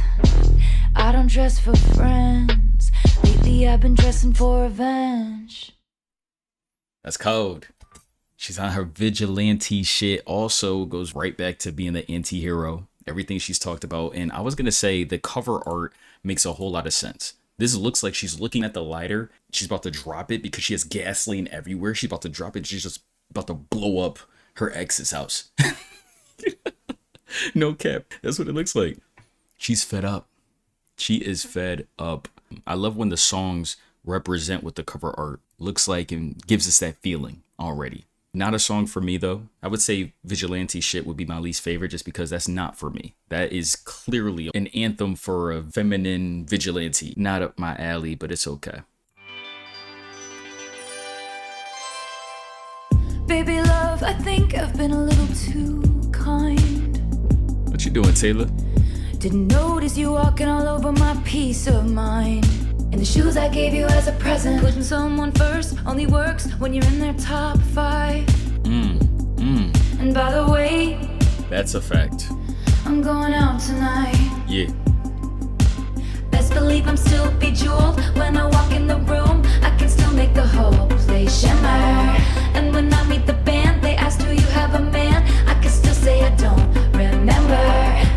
Speaker 2: I don't dress for friends. Lately I've been dressing for revenge.
Speaker 1: That's cold. She's on her vigilante shit. Also goes right back to being the anti-hero. Everything she's talked about. And I was going to say the cover art makes a whole lot of sense. This looks like she's looking at the lighter. She's about to drop it because she has gasoline everywhere. She's about to drop it. She's just about to blow up her ex's house. No cap. That's what it looks like. She's fed up. She is fed up. I love when the songs represent what the cover art looks like and gives us that feeling already. Not a song for me though. I would say Vigilante shit would be my least favorite just because that's not for me. That is clearly an anthem for a feminine vigilante. Not up my alley, but it's okay.
Speaker 2: Baby love, I think I've been a little too kind.
Speaker 1: What you doing, Taylor?
Speaker 2: Didn't notice you walking all over my peace of mind. And the shoes I gave you as a present. Putting someone first only works when you're in their top 5. And by the way,
Speaker 1: that's a fact.
Speaker 2: I'm going out tonight.
Speaker 1: Yeah.
Speaker 2: Best believe I'm still bejeweled. When I walk in the room, I can still make the whole place shimmer. And when I meet the band, they ask, do you have a man? I can still say I don't remember.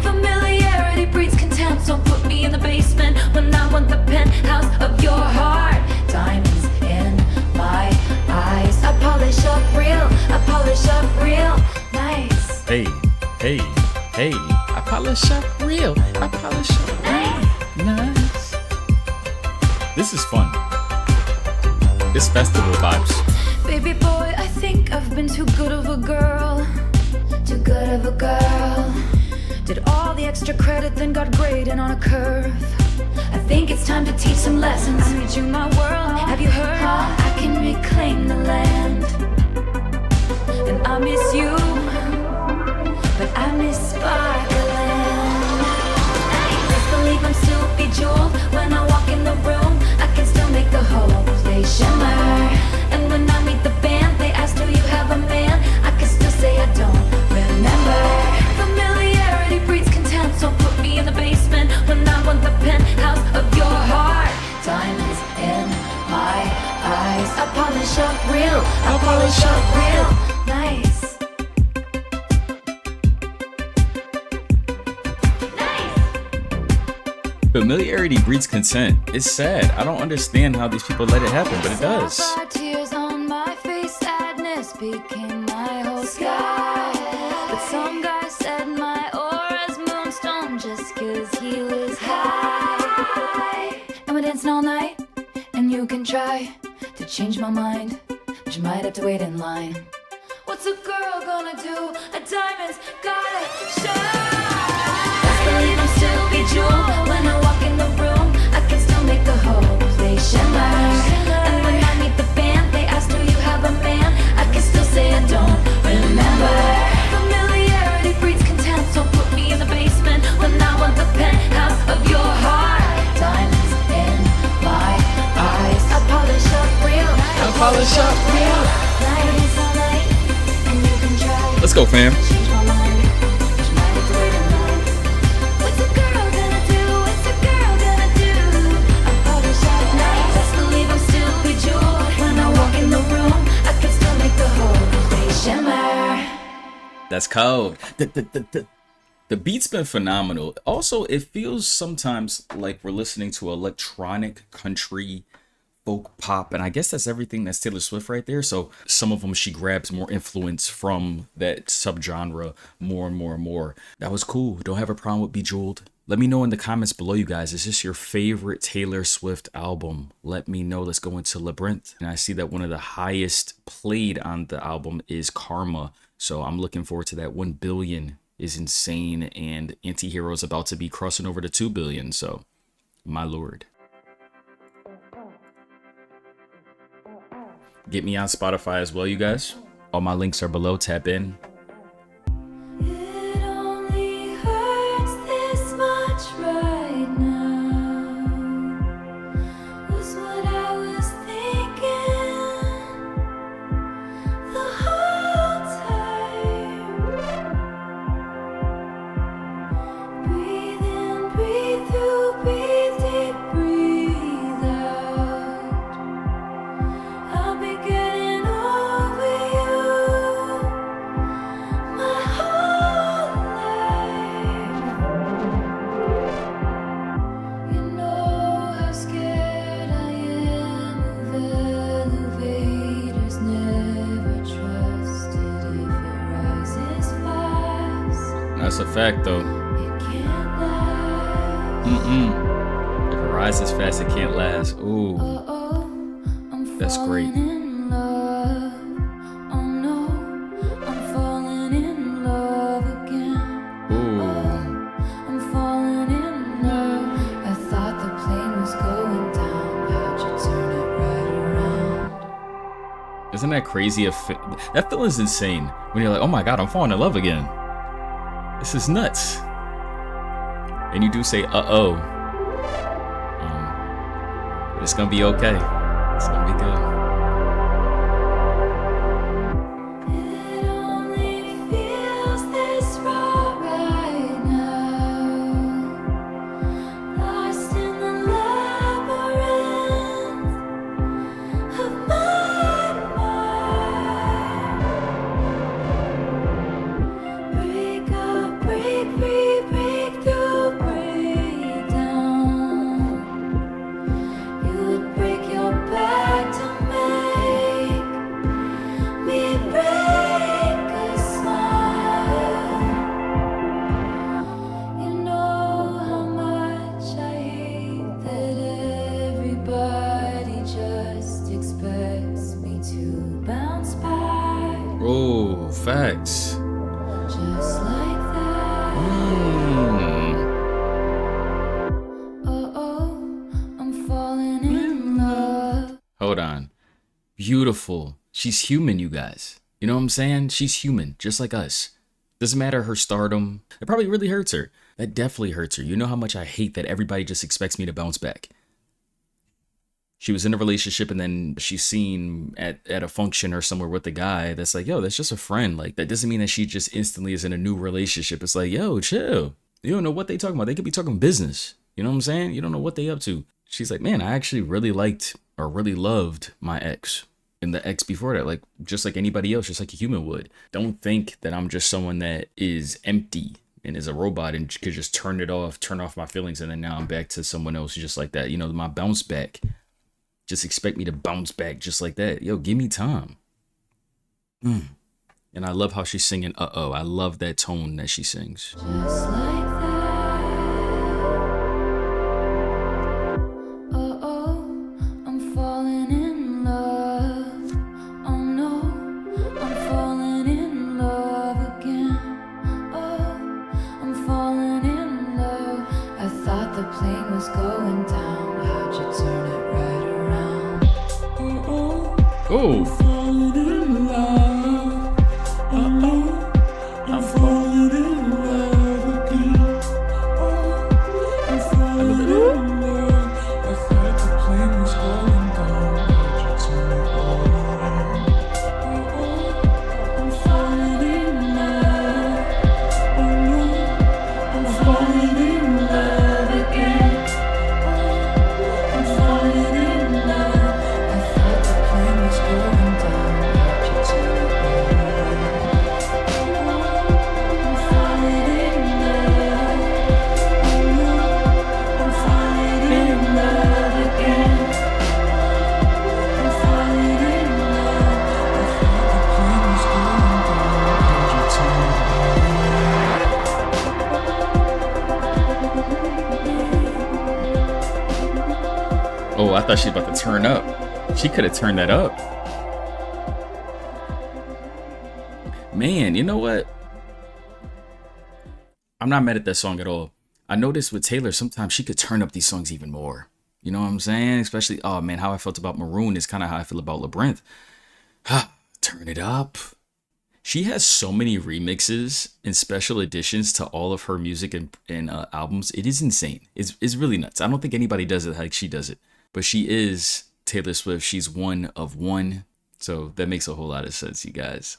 Speaker 2: Familiarity breeds contempt. Don't put me in the basement when I want the penthouse of your heart. Diamonds in my eyes. I polish up real. I polish up real nice.
Speaker 1: Hey, hey, hey. I polish up real. I polish up nice. This is fun. This festival vibes.
Speaker 2: Baby boy, I think I've been too good of a girl. Too good of a girl. Did all the extra credit, then got graded on a curve. I think it's time to teach some lessons. I made you my world, have you heard? I can reclaim the land. And I miss you, but I miss sparkling. Best believe I'm still bejeweled. When I walk in the room, I can still make the whole place shimmer. And when I meet the band, they ask, do you have a man? I can still say I don't remember. Familiarity breeds contempt. Don't put me in the basement when I want the penthouse of your heart. Diamonds in my eyes. I polish up real. I polish up real nice.
Speaker 1: Familiarity breeds consent. It's sad. I don't understand how these people let it happen, but it does.
Speaker 2: Tears on my face, sadness. change my mind, but you might have to wait in line. What's a girl gonna do? A diamond's gotta shine. Best believe I'm still bejeweled when I walk in the room. I can still make the whole place shimmer. And when I meet the band, they ask, do you have a man? I can still say I don't remember. Familiarity breeds contempt, so put me in the basement when I want the penthouse of your heart. Diamonds in my eyes. I polish up real. I polish up real. Light is all light, and you can try.
Speaker 1: Let's go, fam.
Speaker 2: Change my mind, but you might have to wait in line. What's a girl gonna do? What's a girl gonna do? I polish up nights. Best believe I'm still bejeweled when I walk in the room. I can still make the whole place shimmer.
Speaker 1: That's cold. The beat's been phenomenal. Also, it feels sometimes like we're listening to electronic country folk pop, and I guess that's everything that's Taylor Swift right there. So some of them she grabs more influence from that subgenre more and more and more. That was cool. Don't have a problem with Bejeweled. Let me know in the comments below, you guys. Is this your favorite Taylor Swift album? Let me know. Let's go into Labyrinth. And I see that one of the highest played on the album is Karma. So I'm looking forward to that. 1 billion is insane, and Antihero is about to be crossing over to 2 billion. So, my lord. Get me on Spotify as well, you guys. All my links are below. Tap in.
Speaker 2: It only hurts this much right now, was what I was thinking the whole time. Breathe in, breathe through, breathe deep, breathe out. I'll be getting over you my whole life. You know how scared I am of elevators. Never trusted if it rises fast.
Speaker 1: That's a fact, though.
Speaker 2: It can't last.
Speaker 1: If it rises fast, it can't last. Ooh.
Speaker 2: Oh, I'm
Speaker 1: That's great.
Speaker 2: falling in love. Oh no, I'm falling in love again.
Speaker 1: Ooh.
Speaker 2: I'm falling in love. I thought the plane was going down. How'd you turn it right around?
Speaker 1: Isn't that crazy? That feeling's insane. When you're like, oh my god, I'm falling in love again. This is nuts. And you do say, uh-oh. But it's gonna be okay. It's gonna be good.
Speaker 2: It only feels this raw right now. Lost in the labyrinth of my mind. Break up, break free, break through, break down. You would break your back to make me break a smile. You know how much I hate that everybody just expects me to bounce back,
Speaker 1: Oh, facts.
Speaker 2: just like that. Oh, I'm falling in love.
Speaker 1: Hold on. Beautiful. She's human, you guys. You know what I'm saying? She's human, just like us. Doesn't matter her stardom. It probably really hurts her. That definitely hurts her. You know how much I hate that everybody just expects me to bounce back. She was in a relationship and then she's seen at a function or somewhere with a guy that's like, yo, that's just a friend. Like, that doesn't mean that she just instantly is in a new relationship. It's like, yo, chill. You don't know what they talking about. They could be talking business. You know what I'm saying? You don't know what they up to. She's like, man, I actually really liked or really loved my ex. And the ex before that, like, just like anybody else, just like a human would. Don't think that I'm just someone that is empty and is a robot and could just turn off my feelings, and then now I'm back to someone else just like that. You know, my bounce back. Just expect me to bounce back just like that. Yo, give me time. And I love how she's singing uh-oh. I love that tone that she sings.
Speaker 2: Just like that. Oh, I'm falling in love.
Speaker 1: I thought she was about to turn up. She could have turned that up. Man, you know what? I'm not mad at that song at all. I noticed with Taylor, sometimes she could turn up these songs even more. You know what I'm saying? Especially, oh man, how I felt about Maroon is kind of how I feel about Labyrinth. Turn it up. She has so many remixes and special editions to all of her music and albums. It is insane. It's really nuts. I don't think anybody does it like she does it. But she is Taylor Swift. She's one of one. So that makes a whole lot of sense, you guys.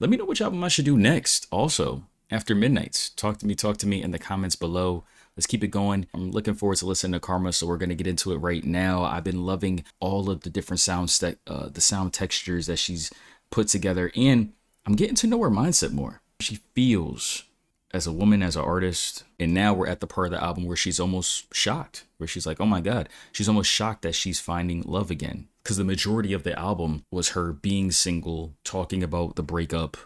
Speaker 1: Let me know which album I should do next. Also, after Midnights, talk to me in the comments below. Let's keep it going. I'm looking forward to listening to Karma, so we're going to get into it right now. I've been loving all of the different the sound textures that she's put together, and I'm getting to know her mindset more. She feels as a woman, as an artist, and now we're at the part of the album where she's almost shocked, where she's like, oh my God, she's almost shocked that she's finding love again. Because the majority of the album was her being single, talking about the breakup,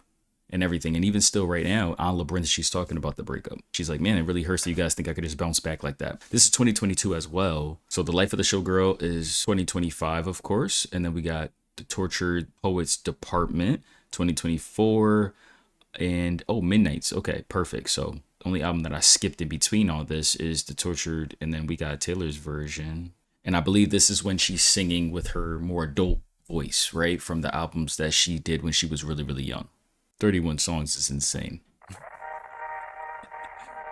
Speaker 1: and everything. And even still right now on Labyrinth, she's talking about the breakup. She's like, man, it really hurts that you guys think I could just bounce back like that. This is 2022 as well. So the Life of the Showgirl is 2025, of course. And then we got the Tortured Poets Department 2024 and Midnights. Okay, perfect. So the only album that I skipped in between all this is the Tortured, and then we got Taylor's version. And I believe this is when she's singing with her more adult voice, right? From the albums that she did when she was really, really young. 31 songs is insane.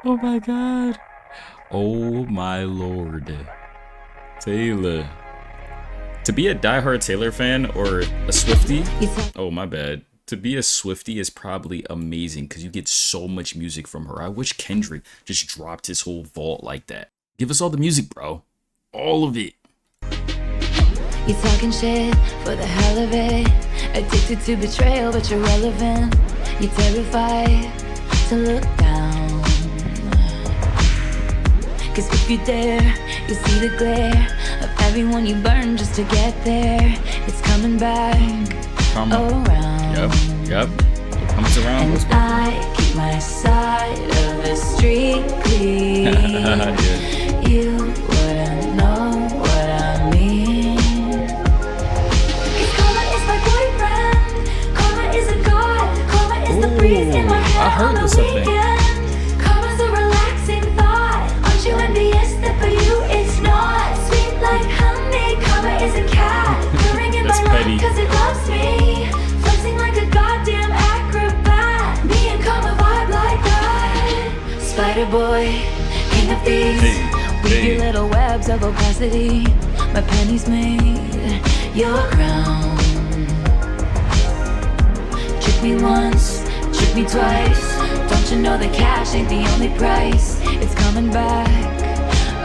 Speaker 1: Oh my God. Oh my Lord. Taylor. To be a diehard Taylor fan or a Swiftie, oh my bad. To be a Swiftie is probably amazing because you get so much music from her. I wish Kendrick just dropped his whole vault like that. Give us all the music, bro. All of it.
Speaker 2: You talking shit for the hell of it. Addicted to betrayal, but you're relevant. You're terrified to look down. Cause if you dare, you see the glare of everyone you burn just to get there. It's coming back around.
Speaker 1: Yep. It comes around.
Speaker 2: And I keep my side of the street clean.
Speaker 1: Yeah.
Speaker 2: You wouldn't know what I mean.
Speaker 1: I heard this up there.
Speaker 2: Karma's a relaxing thought. Aren't you envious that for you it's not? Sweet like honey. Karma is a cat purring in my life cause it loves me. Flexing like a goddamn acrobat. Me and Karma vibe like that. Spider boy, king of thieves. Weave your little webs of opacity. My pennies made your crown. Trick me once, trick me twice. Don't you know that cash ain't the only price? It's coming back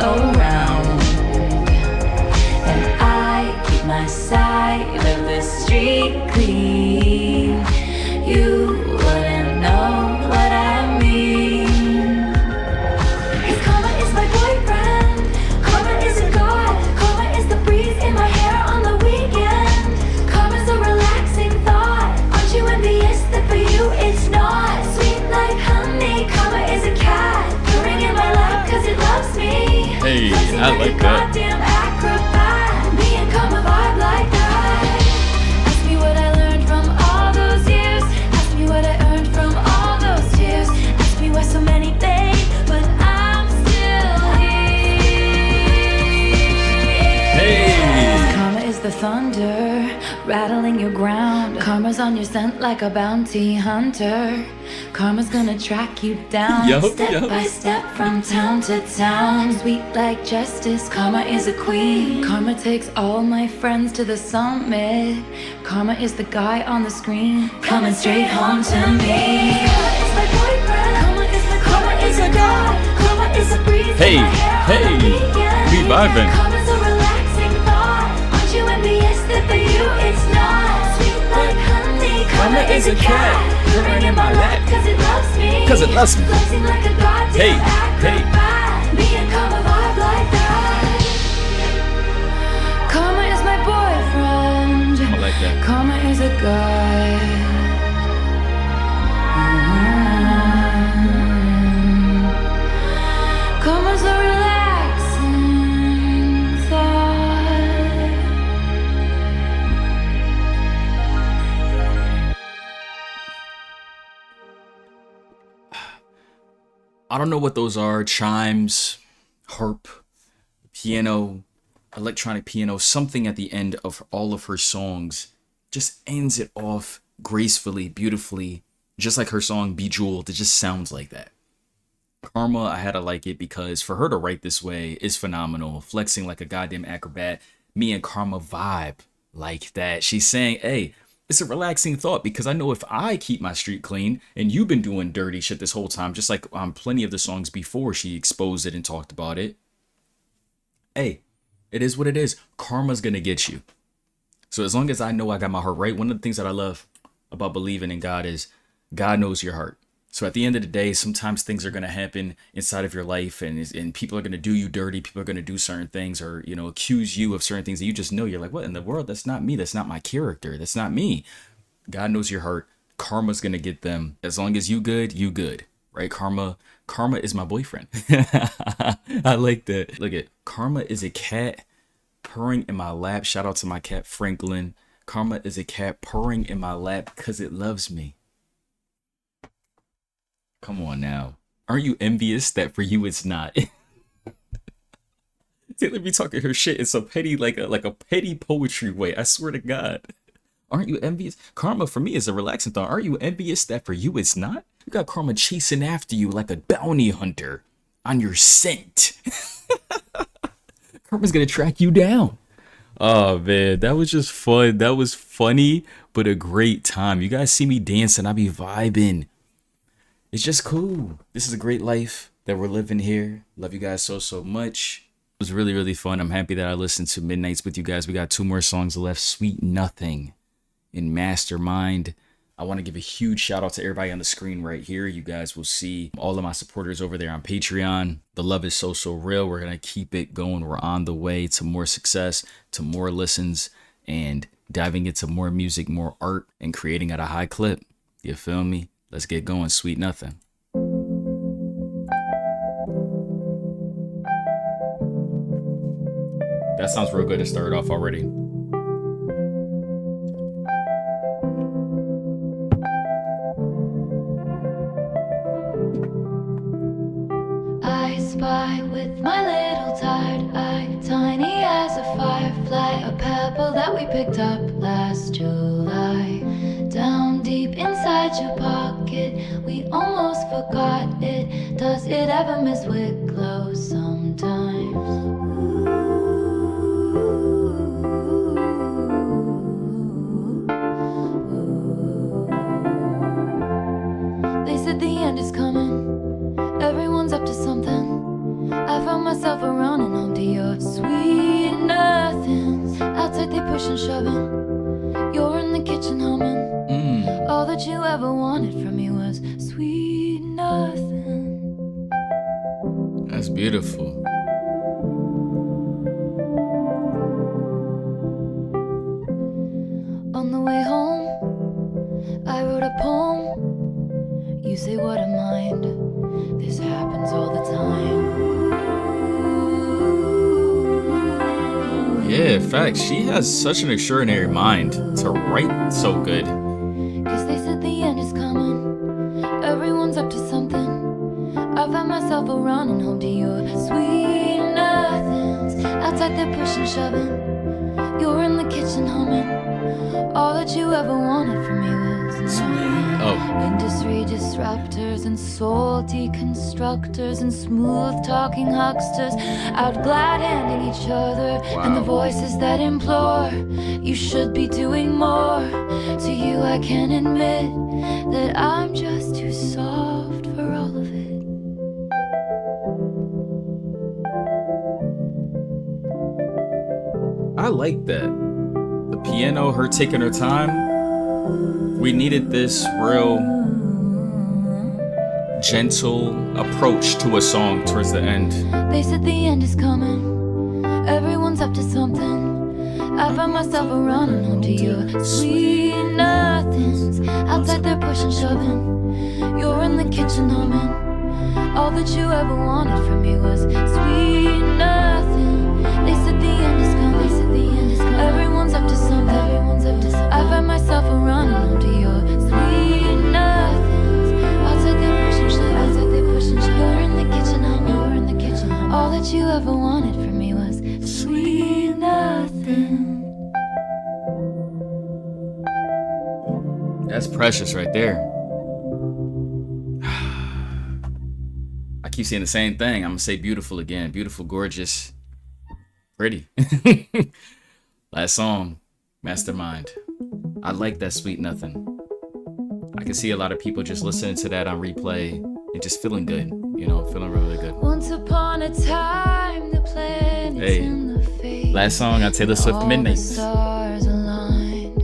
Speaker 2: around. And I keep my side of the street clean. You wouldn't know what I mean. Cause Karma is my boyfriend. Karma is a god. Karma is the breeze in my hair on the weekend. Karma's a relaxing thought. Aren't you envious that for you it's not? Sweet like honey. Karma is a cat purring in my lap cause it loves me.
Speaker 1: Hey,
Speaker 2: Flexing
Speaker 1: I like
Speaker 2: a
Speaker 1: that.
Speaker 2: goddamn acrobat. Me and Karma vibe like that. Ask me what I learned from all those years. Ask me what I earned from all those tears. Ask me why so many fade, but I'm still here.
Speaker 1: Hey.
Speaker 2: Karma is the thunder rattling your ground. Karma's on your scent like a bounty hunter. Karma's gonna track you down. Step by step from town to town. Sweet like justice. Karma is a queen. Karma takes all my friends to the summit. Karma is the guy on the screen coming straight home to me. Karma is my boyfriend. Karma is a god. Karma is a breeze.
Speaker 1: Hey, we vibing.
Speaker 2: Karma's a relaxing thought. Aren't you envious that for you it's not? Sweet like honey. Karma is a cat purring in my lap cause it loves me.
Speaker 1: Cause it loves me.
Speaker 2: Flexing like a goddamn acrobat. Me and Karma vibe like that. Karma is my boyfriend.
Speaker 1: I like that.
Speaker 2: Karma is a god. Karma's a relaxing thought.
Speaker 1: I don't know what those are. Chimes, harp, piano, electronic piano, something at the end of all of her songs just ends it off gracefully, beautifully, just like her song Bejeweled. It just sounds like that. Karma, I had to like it because for her to write this way is phenomenal. Flexing like a goddamn acrobat. Me and Karma vibe like that. She's saying, hey, it's a relaxing thought because I know if I keep my street clean and you've been doing dirty shit this whole time, just like plenty of the songs before she exposed it and talked about it. Hey, it is what it is. Karma's gonna get you. So as long as I know I got my heart right, one of the things that I love about believing in God is God knows your heart. So at the end of the day, sometimes things are going to happen inside of your life and people are going to do you dirty. People are going to do certain things or, you know, accuse you of certain things that you just know. You're like, what in the world? That's not me. That's not my character. That's not me. God knows your heart. Karma's going to get them. As long as you good, right? Karma is my boyfriend. I like that. Look at Karma is a cat purring in my lap. Shout out to my cat, Franklin. Karma is a cat purring in my lap because it loves me. Come on now. Aren't you envious that for you it's not? Taylor be talking her shit in so petty, like a petty poetry way. I swear to God. Aren't you envious? Karma for me is a relaxing thought. Aren't you envious that for you it's not? You got Karma chasing after you like a bounty hunter on your scent. Karma's gonna track you down. Oh man, that was just fun. That was funny, but a great time. You guys see me dancing, I be vibing. It's just cool. This is a great life that we're living here. Love you guys so much. It was really, really fun. I'm happy that I listened to Midnights with you guys. We got 2 more songs left. Sweet Nothing and Mastermind. I want to give a huge shout out to everybody on the screen right here. You guys will see all of my supporters over there on Patreon. The love is so real. We're going to keep it going. We're on the way to more success, to more listens, and diving into more music, more art, and creating at a high clip. You feel me? Let's get going. Sweet Nothing. That sounds real good to start off already.
Speaker 2: I spy with my little tired eye, tiny as a firefly, a pebble that we picked up last July. Down deep inside your pocket, we almost forgot it. Does it ever miss Wicklow sometimes? They said the end is coming, everyone's up to something. I found myself running home to your sweet nothings. Outside they push and shoving, you're in the kitchen humming. All that you ever wanted from me was sweet nothing.
Speaker 1: That's beautiful.
Speaker 2: On the way home, I wrote a poem. You say what a mind, this happens all the time.
Speaker 1: Yeah, in fact, she has such an extraordinary mind to write so good.
Speaker 2: Cause they said the end is coming, everyone's up to something. I found myself running home to your sweet nothings. Outside they're pushing, shoving, you're in the kitchen humming. All that you ever wanted from me was nothing. Industry disruptors and salty constructors and smooth talking hucksters out glad handing each other.
Speaker 1: Wow.
Speaker 2: And the voices that implore you should be doing more. To you I can admit that I'm just too soft for all of it.
Speaker 1: I like that. The piano, her taking her time. We needed this real gentle approach to a song towards the end.
Speaker 2: They said the end is coming, everyone's up to something. I find myself running home to your sweet nothings. Outside they're pushing, shoving, you're in the kitchen humming. All that you ever wanted from me was sweet nothing. They said the end is coming, they said the end is coming. Everyone's up to something, everyone's up to something. I find myself running home to your sweet nothings. Outside they're pushing, shoving, outside they're pushing, shoving.
Speaker 1: Precious right there. I keep saying the same thing. I'm gonna say beautiful again. Beautiful, gorgeous, pretty. Last song, Mastermind. I like that Sweet Nothing. I can see a lot of people just listening to that on replay and just feeling good. You know, feeling really good.
Speaker 2: Once upon a time, the planets
Speaker 1: Hey,
Speaker 2: in the fate,
Speaker 1: last song on Taylor Swift
Speaker 2: all
Speaker 1: Midnights.
Speaker 2: the stars aligned.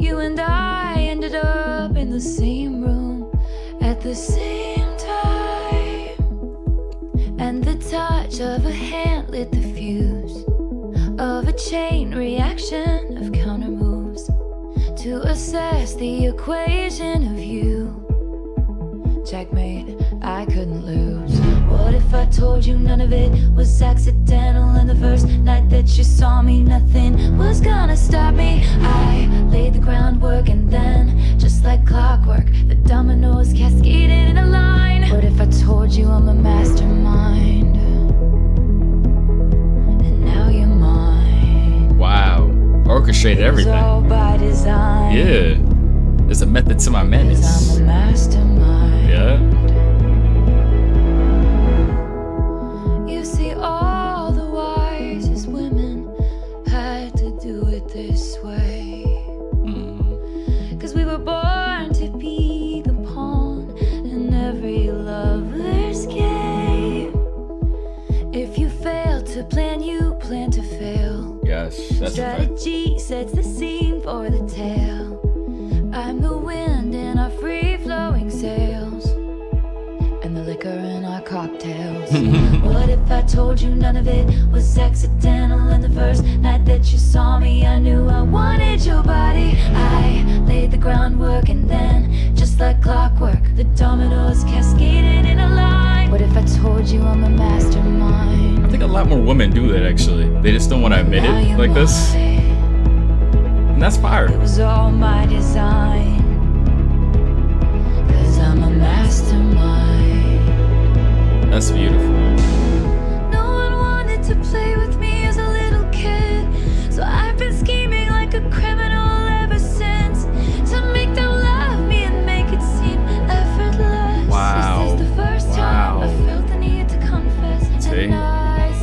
Speaker 2: You and I ended up in the same room at the same time, and the touch of a hand lit the fuse of a chain reaction of counter moves to assess the equation of you. Checkmate, I couldn't lose. What if I told you none of it was accidental, and the first night that you saw me nothing was gonna stop me? I laid the groundwork, and then just like clockwork the dominoes cascaded in a line. What if I told you I'm a mastermind, and now you're mine?
Speaker 1: Wow, orchestrated
Speaker 2: It was
Speaker 1: everything.
Speaker 2: all by design.
Speaker 1: Yeah, there's a method to my
Speaker 2: 'Cause
Speaker 1: madness.
Speaker 2: I'm a mastermind.
Speaker 1: Yeah.
Speaker 2: You see, all the wisest women had to do it this way.
Speaker 1: Mm.
Speaker 2: 'Cause we were born to be the pawn in every lover's game. If you fail to plan, you plan to fail.
Speaker 1: Yes, that's a fact.
Speaker 2: Strategy sets the scene for the tale. I'm the wind in our free-flowing sails, and the liquor in our cocktails. What if I told you none of it was accidental, and the first night that you saw me I knew I wanted your body? I laid the groundwork, and then just like clockwork the dominoes cascaded in a line. What if I told you I'm a mastermind?
Speaker 1: I think a lot more women do that actually. They just don't want to admit
Speaker 2: Now
Speaker 1: it
Speaker 2: you're
Speaker 1: like this.
Speaker 2: mine.
Speaker 1: And that's fire.
Speaker 2: It was all my design, 'cause I'm a mastermind.
Speaker 1: That's beautiful.
Speaker 2: No one wanted to play with me as a little kid, so I've been scheming like a criminal ever since, to make them love me and make it seem effortless.
Speaker 1: Wow.
Speaker 2: This is the first time I felt the need to confess,
Speaker 1: See?
Speaker 2: and I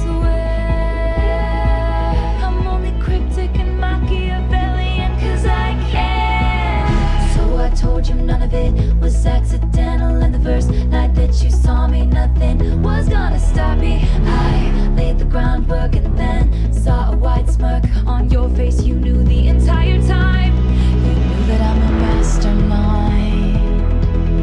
Speaker 2: swear I'm only cryptic and Machiavellian 'cause I can. So I told you none of it was accidental, and the first night that you saw me nothing was gonna stop me. I laid the groundwork, and then saw a wide smirk on your face. You knew the entire time. You knew that I'm a mastermind,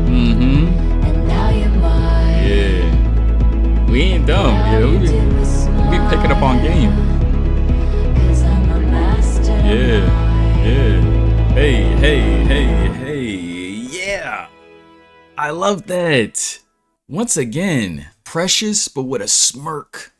Speaker 1: Mm-hmm.
Speaker 2: and now you're mine.
Speaker 1: Yeah. We ain't dumb,
Speaker 2: All
Speaker 1: yeah.
Speaker 2: you
Speaker 1: We
Speaker 2: did was
Speaker 1: be picking up on game.
Speaker 2: smile, 'cause I'm a mastermind.
Speaker 1: Yeah. Yeah. Hey, hey, hey, hey. Yeah. I love that. Once again, precious, but with a smirk,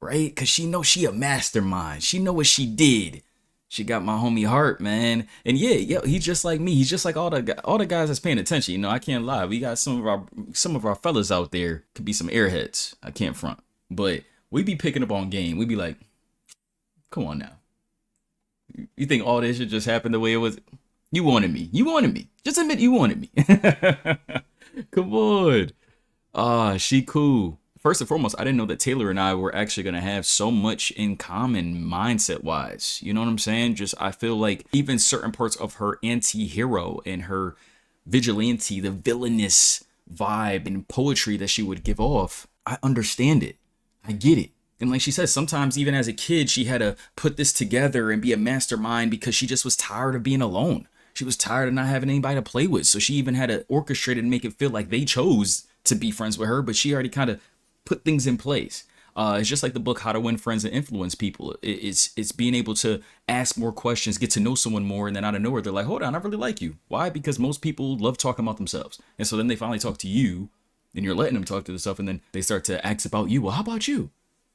Speaker 1: right? Cause she knows she a mastermind. She know what she did. She got my homie heart, man. And yeah, he's just like me. He's just like all the guys that's paying attention. You know, I can't lie. We got some of our fellas out there could be some airheads. I can't front, but we be picking up on game. We be like, come on now. You think all this should just happen the way it was? You wanted me. You wanted me. Just admit you wanted me. Come on. She cool. First and foremost, I didn't know that Taylor and I were actually going to have so much in common mindset wise. You know what I'm saying? Just, I feel like even certain parts of her anti-hero and her vigilante, the villainous vibe and poetry that she would give off, I understand it. I get it. And like she says, sometimes even as a kid, she had to put this together and be a mastermind because she just was tired of being alone. She was tired of not having anybody to play with. So she even had to orchestrate and make it feel like they chose to be friends with her, but she already kind of put things in place. It's just like the book How to Win Friends and Influence People. It's being able to ask more questions, get to know someone more, and then out of nowhere, they're like, hold on, I really like you. Why? Because most people love talking about themselves. And so then they finally talk to you, and you're letting them talk to themselves, and then they start to ask about you. Well, how about you?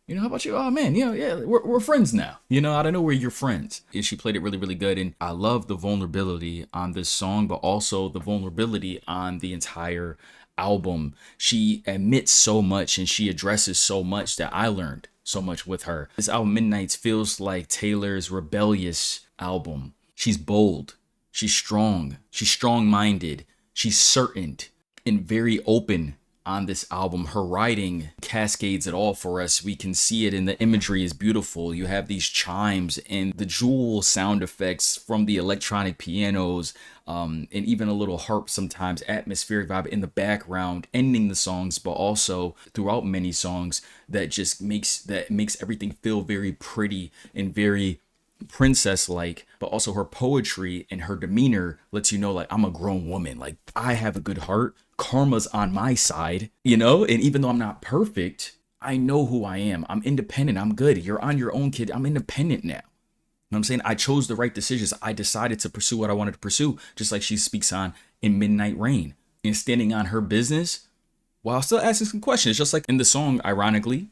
Speaker 1: You know, how about you? Oh man, yeah, we're friends now. You know, out of nowhere, you're friends. And she played it really, really good. And I love the vulnerability on this song, but also the vulnerability on the entire album. She admits so much and she addresses so much that I learned so much with her. This album, Midnights, feels like Taylor's rebellious album. She's bold. She's strong. She's strong-minded. She's certain and very open on this album. Her writing cascades it all for us. We can see it, and the imagery is beautiful. You have these chimes and the jewel sound effects from the electronic pianos, and even a little harp sometimes, atmospheric vibe in the background, ending the songs, but also throughout many songs that just makes everything feel very pretty and very princess-like. But also her poetry and her demeanor lets you know, like, I'm a grown woman, like I have a good heart, karma's on my side, you know. And even though I'm not perfect, I know who I am. I'm independent. I'm good. You're on your own, kid. I'm independent now. You know what I'm saying? I chose the right decisions. I decided to pursue what I wanted to pursue, just like she speaks on in Midnight Rain, and standing on her business while still asking some questions, just like in the song, ironically,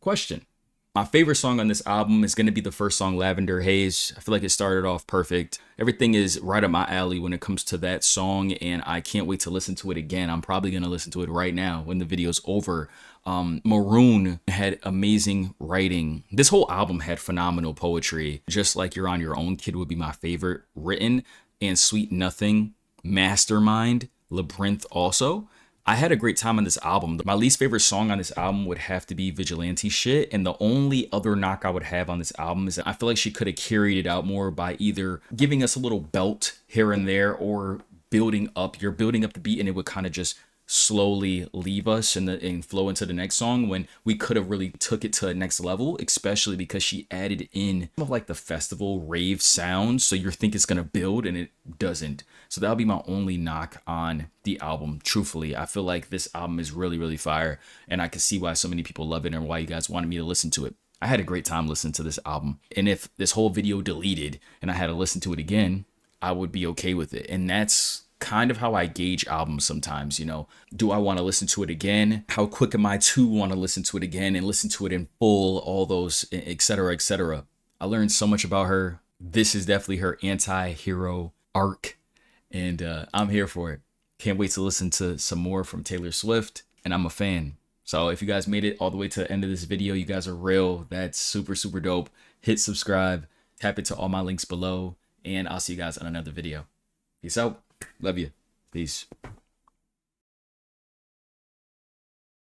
Speaker 1: Question. My favorite song on this album is going to be the first song, Lavender, Haze. I feel like it started off perfect. Everything is right up my alley when it comes to that song, and I can't wait to listen to it again. I'm probably going to listen to it right now when the video's over. Maroon had amazing writing. This whole album had phenomenal poetry. Just like You're on Your Own, Kid would be my favorite written, and Sweet Nothing, Mastermind, Labyrinth also. I had a great time on this album. My least favorite song on this album would have to be Vigilante Shit. And the only other knock I would have on this album is that I feel like she could have carried it out more by either giving us a little belt here and there, or building up. You're building up the beat and it would kind of just slowly leave us and flow into the next song, when we could have really took it to a next level, especially because she added in some of like the festival rave sounds. So you think it's going to build and it doesn't. So that'll be my only knock on the album. Truthfully, I feel like this album is really, really fire, and I can see why so many people love it and why you guys wanted me to listen to it. I had a great time listening to this album, and if this whole video deleted and I had to listen to it again, I would be okay with it. And that's kind of how I gauge albums sometimes. You know, do I want to listen to it again? How quick am I to want to listen to it again and listen to it in full, all those, etc., etc. I learned so much about her. This is definitely her anti-hero arc, and I'm here for it. Can't wait to listen to some more from Taylor Swift, and I'm a fan. So if you guys made it all the way to the end of this video, you guys are real. That's super, super dope. Hit subscribe, tap into all my links below, and I'll see you guys on another video. Peace out. Love you. Peace.